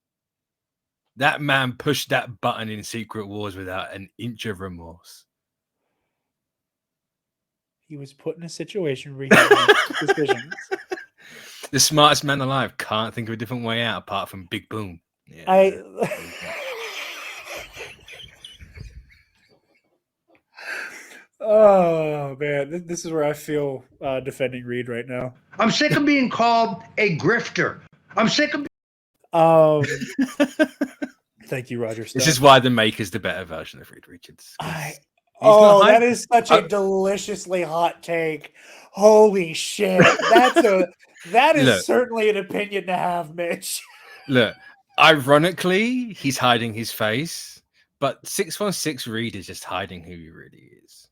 That man pushed that button in Secret Wars without an inch of remorse. He was put in a situation where he had to make decisions. The smartest man alive can't think of a different way out apart from Big Boom. Yeah. Oh man, this is where I feel defending Reed right now. I'm sick of being called a grifter. I'm sick of. Thank you, Roger. This is why the Maker's the better version of Reed Richards. That is such a deliciously hot take. Holy shit! That is certainly an opinion to have, Mitch. Look, ironically, he's hiding his face, but 616 Reed is just hiding who he really is.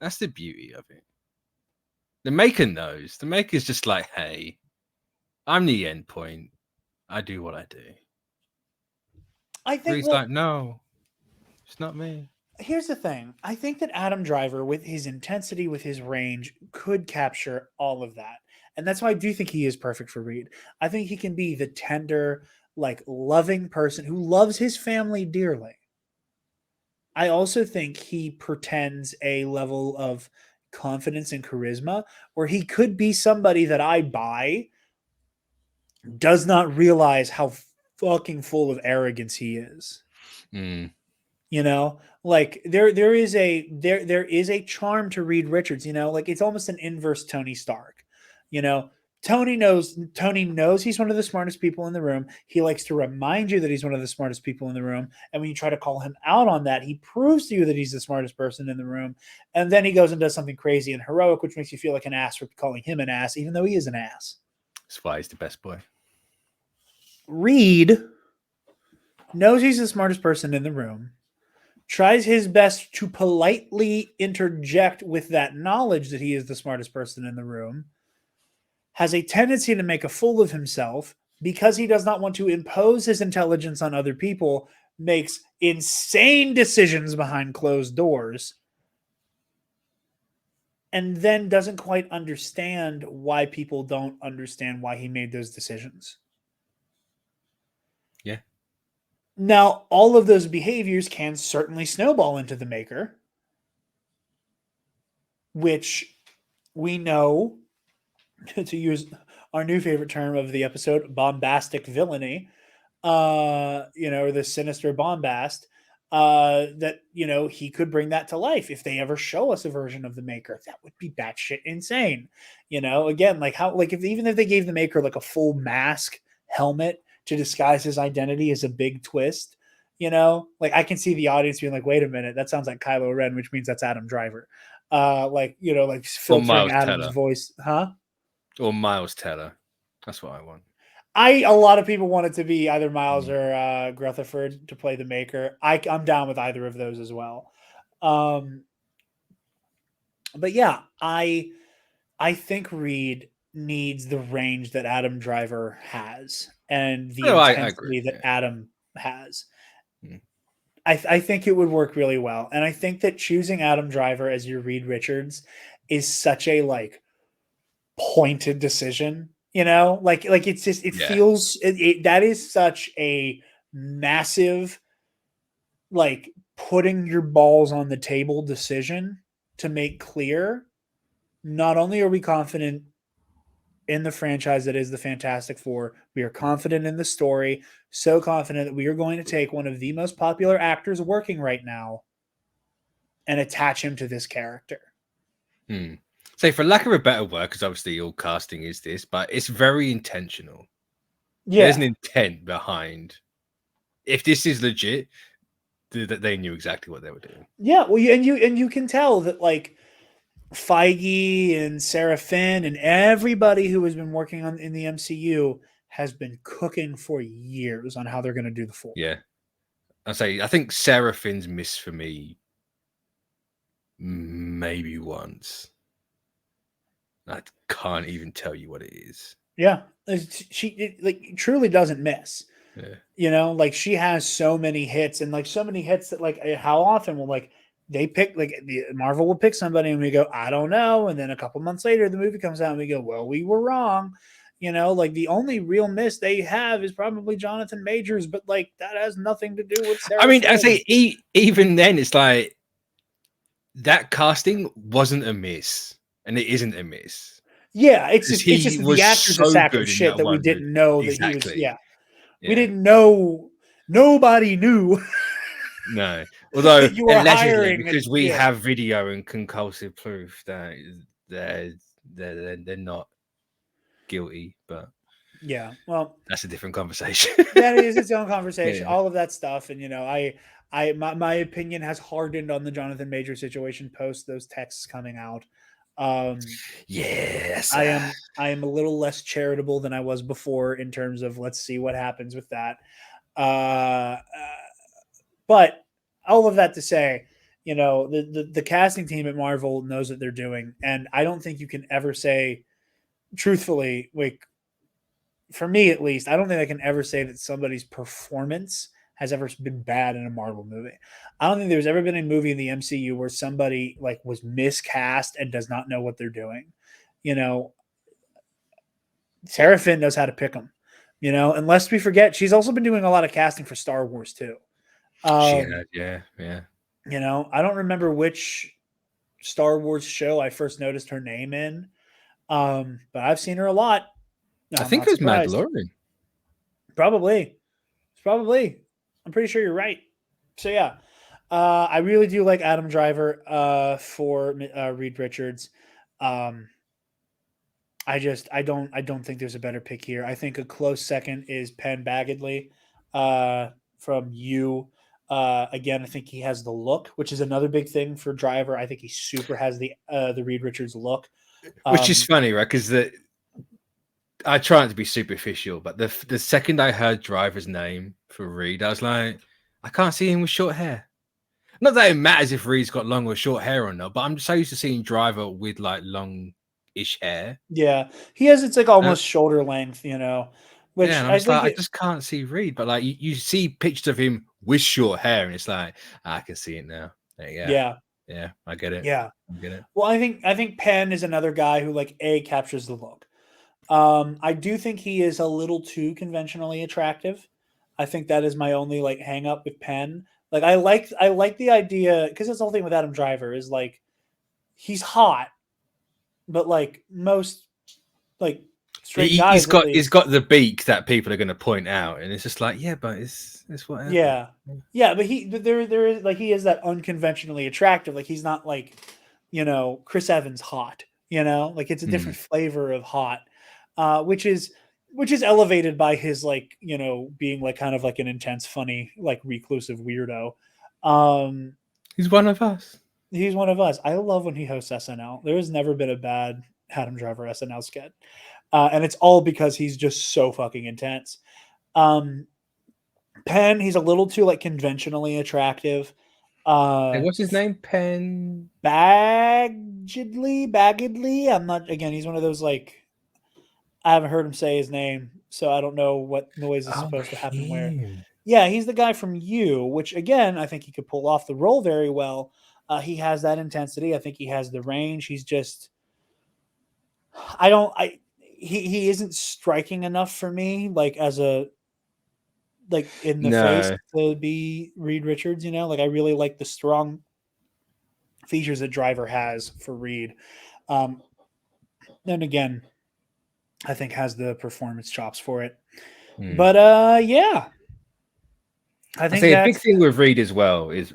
That's the beauty of it. The Maker knows. The Maker's just like, hey, I'm the end point. I do what I do. I think Reed's like, no, it's not me. Here's the thing. I think that Adam Driver, with his intensity, with his range, could capture all of that. And that's why I do think he is perfect for Reed. I think he can be the tender, like, loving person who loves his family dearly. I also think he pretends a level of confidence and charisma where he could be somebody that I buy, does not realize how fucking full of arrogance he is. You know, like there is a charm to Reed Richards, you know, like it's almost an inverse Tony Stark. You know, Tony knows he's one of the smartest people in the room. He likes to remind you that he's one of the smartest people in the room. And when you try to call him out on that, he proves to you that he's the smartest person in the room. And then he goes and does something crazy and heroic, which makes you feel like an ass for calling him an ass, even though he is an ass. That's why he's the best boy. Reed knows he's the smartest person in the room, tries his best to politely interject with that knowledge that he is the smartest person in the room, has a tendency to make a fool of himself because he does not want to impose his intelligence on other people, makes insane decisions behind closed doors, and then doesn't quite understand why people don't understand why he made those decisions. Yeah. Now, all of those behaviors can certainly snowball into the Maker, which we know, to use our new favorite term of the episode, bombastic villainy, or the sinister bombast, that, he could bring that to life if they ever show us a version of the Maker. That would be batshit insane. Again, even if they gave the Maker like a full mask helmet to disguise his identity as a big twist, I can see the audience being like, wait a minute, that sounds like Kylo Ren, which means that's Adam Driver. Filtering Adam's voice. Huh? Or Miles Teller. That's what I want. A lot of people want it to be either Miles or Rutherford to play the Maker. I'm down with either of those as well. But yeah, I think Reed needs the range that Adam Driver has and the intensity that Adam has. I think it would work really well. And I think that choosing Adam Driver as your Reed Richards is such a pointed decision, it's just, feels, that is such a massive, putting your balls on the table decision to make clear. Not only are we confident in the franchise that is the Fantastic Four, we are confident in the story, so confident that we are going to take one of the most popular actors working right now and attach him to this character. So for lack of a better word, because obviously all casting is this, but it's very intentional. Yeah. There's an intent behind. If this is legit, that they knew exactly what they were doing. Yeah, well, you can tell that Feige and Sarah Finn and everybody who has been working in the MCU has been cooking for years on how they're going to do the Four. Yeah. I think Sarah Finn's missed for me maybe once. I can't even tell you what it is. Yeah. She truly doesn't miss. Yeah. She has so many hits and so many hits that how often will they pick Marvel will pick somebody and we go, I don't know. And then a couple months later, the movie comes out and we go, well, we were wrong. The only real miss they have is probably Jonathan Majors, but that has nothing to do with Sarah Finn. I say even then it's that casting wasn't a miss and it isn't a miss. Yeah. It's just the actor's a sack of shit that we didn't know that he was. Yeah. We didn't know. Nobody knew. No, although you were allegedly, because we have video and conclusive proof that they're not guilty, but well, that's a different conversation. That is its own conversation. All of that stuff, and my opinion has hardened on the Jonathan Major situation post those texts coming out. Yes, I am a little less charitable than I was before in terms of let's see what happens with that. But all of that to say, the casting team at Marvel knows what they're doing. And I don't think you can ever say, truthfully, for me at least, I don't think I can ever say that somebody's performance has ever been bad in a Marvel movie. I don't think there's ever been a movie in the MCU where somebody was miscast and does not know what they're doing. Sarah Finn knows how to pick them, and lest we forget, she's also been doing a lot of casting for Star Wars too. Yeah. I don't remember which Star Wars show I first noticed her name in, but I've seen her a lot. I think it was Mandalorian. Probably. I'm pretty sure you're right. So yeah, I really do like Adam Driver for Reed Richards. I don't think there's a better pick here. I think a close second is Penn Badgley from You. Again, I think he has the look, which is another big thing for Driver. I think he super has the Reed Richards look, which is funny, right? Because I try not to be superficial, but the second I heard Driver's name for Reed, I was like, I can't see him with short hair. Not that it matters if Reed's got long or short hair or not, but I'm so used to seeing Driver with like long-ish hair. Yeah, he has. It's like almost shoulder length, Which yeah, and I'm just like, I just can't see Reed, but like you see pictures of him with short hair, and it's like I can see it now. Yeah, I get it. Yeah, I get it. Well, I think Penn is another guy who like captures the look. I do think he is a little too conventionally attractive. I think that is my only like hang up with Penn. Like I like the idea, because that's the whole thing with Adam Driver is like he's hot, but like most like straight guys, he's got the beak that people are going to point out, and it's just like, yeah, but it's whatever. Yeah, but there is like he is that unconventionally attractive. Like he's not like Chris Evans hot. Like it's a different flavor of hot, which is elevated by his like being like kind of like an intense, funny, like reclusive weirdo. He's one of us. He's one of us. I love when he hosts SNL. There has never been a bad Adam Driver SNL sketch. And it's all because he's just so fucking intense. Penn, he's a little too like conventionally attractive. Hey, what's his name? Penn Badgley. I'm not. Again, he's one of those like I haven't heard him say his name, so I don't know what noise is supposed to happen where. Yeah, he's the guy from You, which again I think he could pull off the role very well. He has that intensity. I think he has the range. He's just. He isn't striking enough for me, like as a like in the face to be Reed Richards, Like I really like the strong features that Driver has for Reed. Then again, I think has the performance chops for it. But yeah. I think a big thing with Reed as well is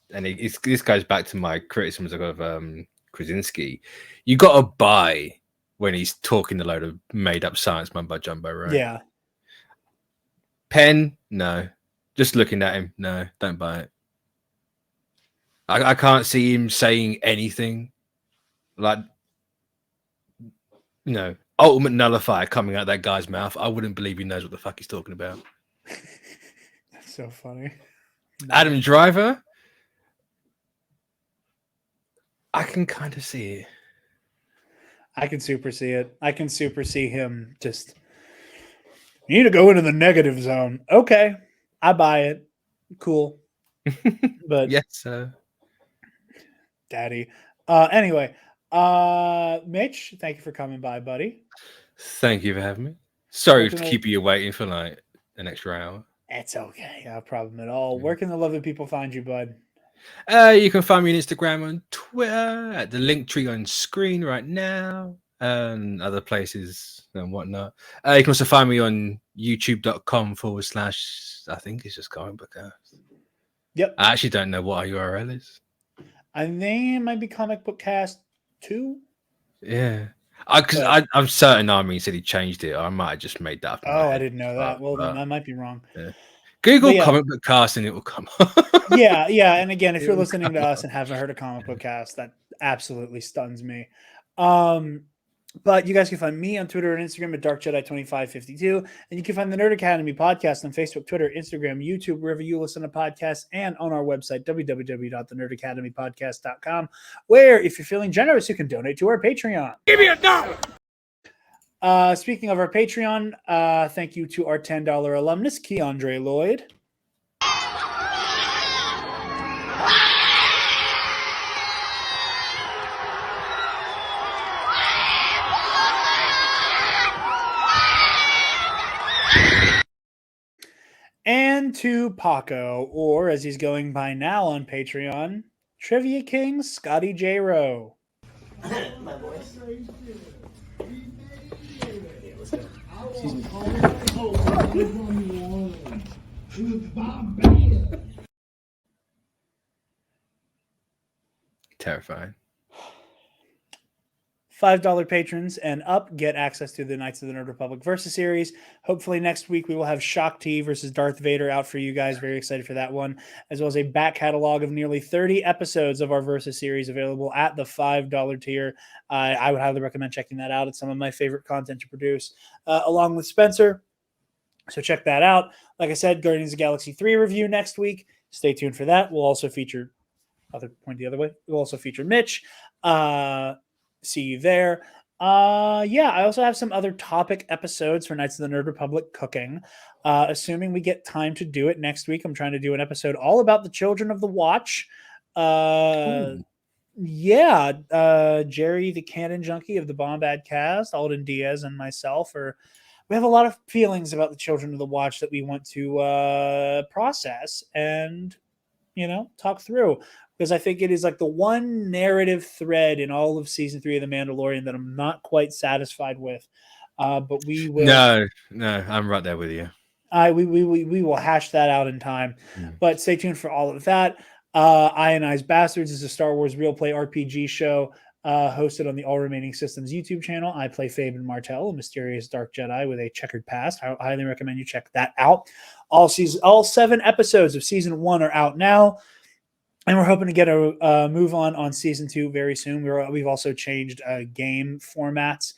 this goes back to my criticisms of Krasinski. You got to buy when he's talking a load of made-up science mumbo jumbo, right? Yeah. Penn, no. Just looking at him, no, don't buy it. I can't see him saying anything like, ultimate nullifier coming out of that guy's mouth. I wouldn't believe he knows what the fuck he's talking about. That's so funny. Adam Driver, I can kind of see it. I can super see it. I can super see him just. You need to go into the negative zone. Okay, I buy it. Cool, but yes, sir. Daddy. Anyway, Mitch, thank you for coming by, buddy. Thank you for having me. Sorry to keep you waiting for like an extra hour. It's okay. No problem at all. Where can the lovely people find you, bud? You can find me on Instagram and Twitter at the link tree on screen right now, and other places and whatnot. You can also find me on youtube.com/ I think it's just ComicBookCast. Yep. I actually don't know what our URL is. I think it might be ComicBookCast 2. Yeah. I'm certain Armin said he changed it. I might have just made that up. I didn't know that. Well, then I might be wrong. Yeah. Google ComicBookCast and it will come up. Yeah. And again, if you're listening to us and haven't heard of ComicBookCast, that absolutely stuns me. But you guys can find me on Twitter and Instagram at DarkJedi2552. And you can find the Nerd Academy podcast on Facebook, Twitter, Instagram, YouTube, wherever you listen to podcasts, and on our website, www.thenerdacademypodcast.com, where if you're feeling generous, you can donate to our Patreon. Give me $1. Speaking of our Patreon, thank you to our $10 alumnus, Keandre Lloyd. And to Paco, or as he's going by now on Patreon, Trivia King Scotty J. Rowe. My voice. Terrifying. $5 patrons and up get access to the Knights of the Nerd Republic Versus series. Hopefully next week we will have Shock T versus Darth Vader out for you guys. Very excited for that one, as well as a back catalog of nearly 30 episodes of our Versus series available at the $5 tier. I would highly recommend checking that out. It's some of my favorite content to produce, along with Spencer. So check that out. Like I said, Guardians of the Galaxy 3 review next week. Stay tuned for that. We'll also feature We'll also feature Mitch. See you there. I also have some other topic episodes for Knights of the Nerd Republic cooking. Assuming we get time to do it next week, I'm trying to do an episode all about the Children of the Watch. Jerry, the canon junkie of the Bombad cast, Alden Diaz, and myself we have a lot of feelings about the Children of the Watch that we want to process and talk through, because I think it is like the one narrative thread in all of season 3 of The Mandalorian that I'm not quite satisfied with. But we will. No, I'm right there with you. We will hash that out in time. But stay tuned for all of that. Ionized Bastards is a Star Wars real play RPG show hosted on the All Remaining Systems YouTube channel. I play Fabian Martell, a mysterious dark Jedi with a checkered past. I highly recommend you check that out. All 7 episodes of season 1 are out now, and we're hoping to get a move on season 2 very soon. We've also changed game formats.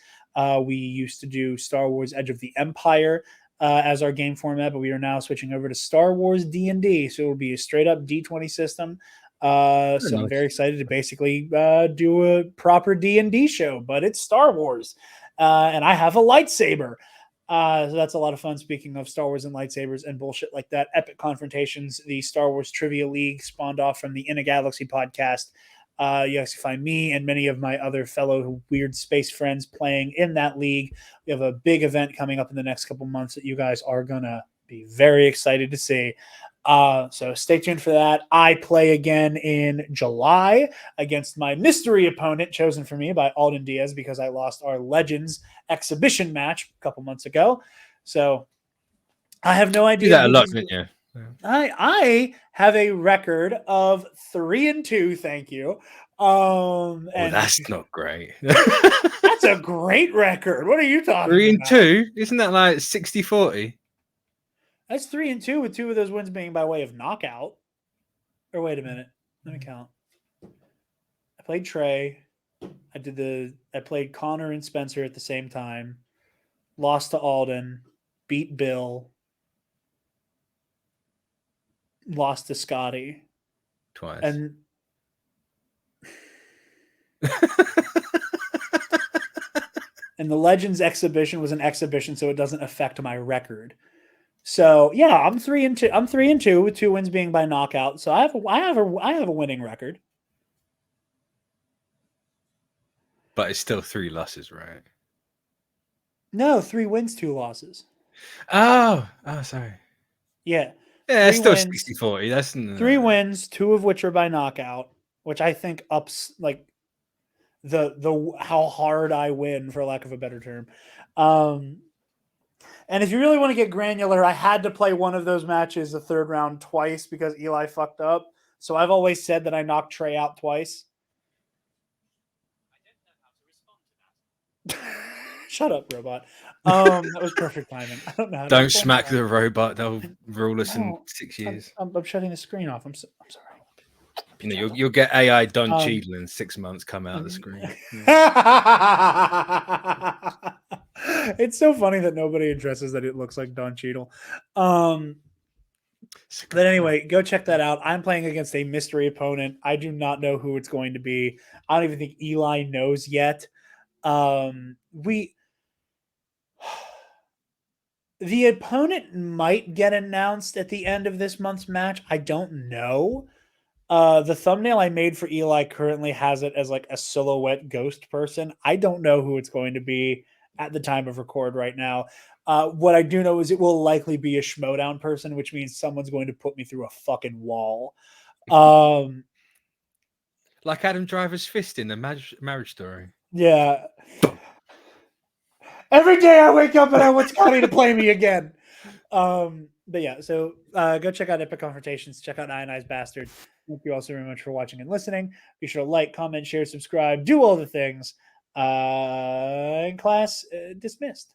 We used to do Star Wars Edge of the Empire as our game format, but we are now switching over to Star Wars D&D. So it will be a straight up D20 system. I'm very excited to basically do a proper D&D show, but it's Star Wars. And I have a lightsaber. So that's a lot of fun. Speaking of Star Wars and lightsabers and bullshit like that, Epic Confrontations, the Star Wars Trivia League spawned off from the In a Galaxy podcast. You guys can find me and many of my other fellow weird space friends playing in that league. We have a big event coming up in the next couple months that you guys are going to be very excited to see. So stay tuned for that. I play again in July against my mystery opponent chosen for me by Alden Diaz, because I lost our Legends exhibition match a couple months ago. So I have no idea. You do that a lot, didn't you? I have a record of 3-2. Thank you. And that's not great. That's a great record. What are you talking about? 3-2? Isn't that like 60-40? That's 3-2 with 2 of those wins being by way of knockout. Or wait a minute. Let me count. I played Trey. I played Connor and Spencer at the same time. Lost to Alden. Beat Bill. Lost to Scotty. Twice. And and the Legends exhibition was an exhibition, so it doesn't affect my record. So yeah, I'm 3-2. I'm 3-2 with 2 wins being by knockout. So I have a winning record. But it's still 3 losses, right? No, 3 wins, 2 losses. Oh, sorry. Yeah. Yeah, it's still 60-40. That's 3 wins, 2 of which are by knockout, which I think ups like the how hard I win, for lack of a better term. And if you really want to get granular, I had to play one of those matches the 3rd round twice because Eli fucked up. So I've always said that I knocked Trey out twice. I didn't know how to respond to that. Shut up, robot. That was perfect timing. I don't know how Don't smack the robot. They'll rule us in 6 years. I'm shutting the screen off. I'm sorry. You'll get AI Don Cheadle in 6 months come out of the screen. It's so funny that nobody addresses that it looks like Don Cheadle. But anyway, go check that out. I'm playing against a mystery opponent. I do not know who it's going to be. I don't even think Eli knows yet. The opponent might get announced at the end of this month's match. I don't know. The thumbnail I made for Eli currently has it as like a silhouette ghost person. I don't know who it's going to be at the time of record right now. What I do know is it will likely be a Schmodown person, which means someone's going to put me through a fucking wall. Like Adam Driver's fist in the Marriage Story. Yeah. Every day I wake up and I want Scotty to play me again. But yeah, so go check out Epic Confrontations. Check out Ionized Bastard. Thank you all so very much for watching and listening. Be sure to like, comment, share, subscribe, do all the things. And class dismissed.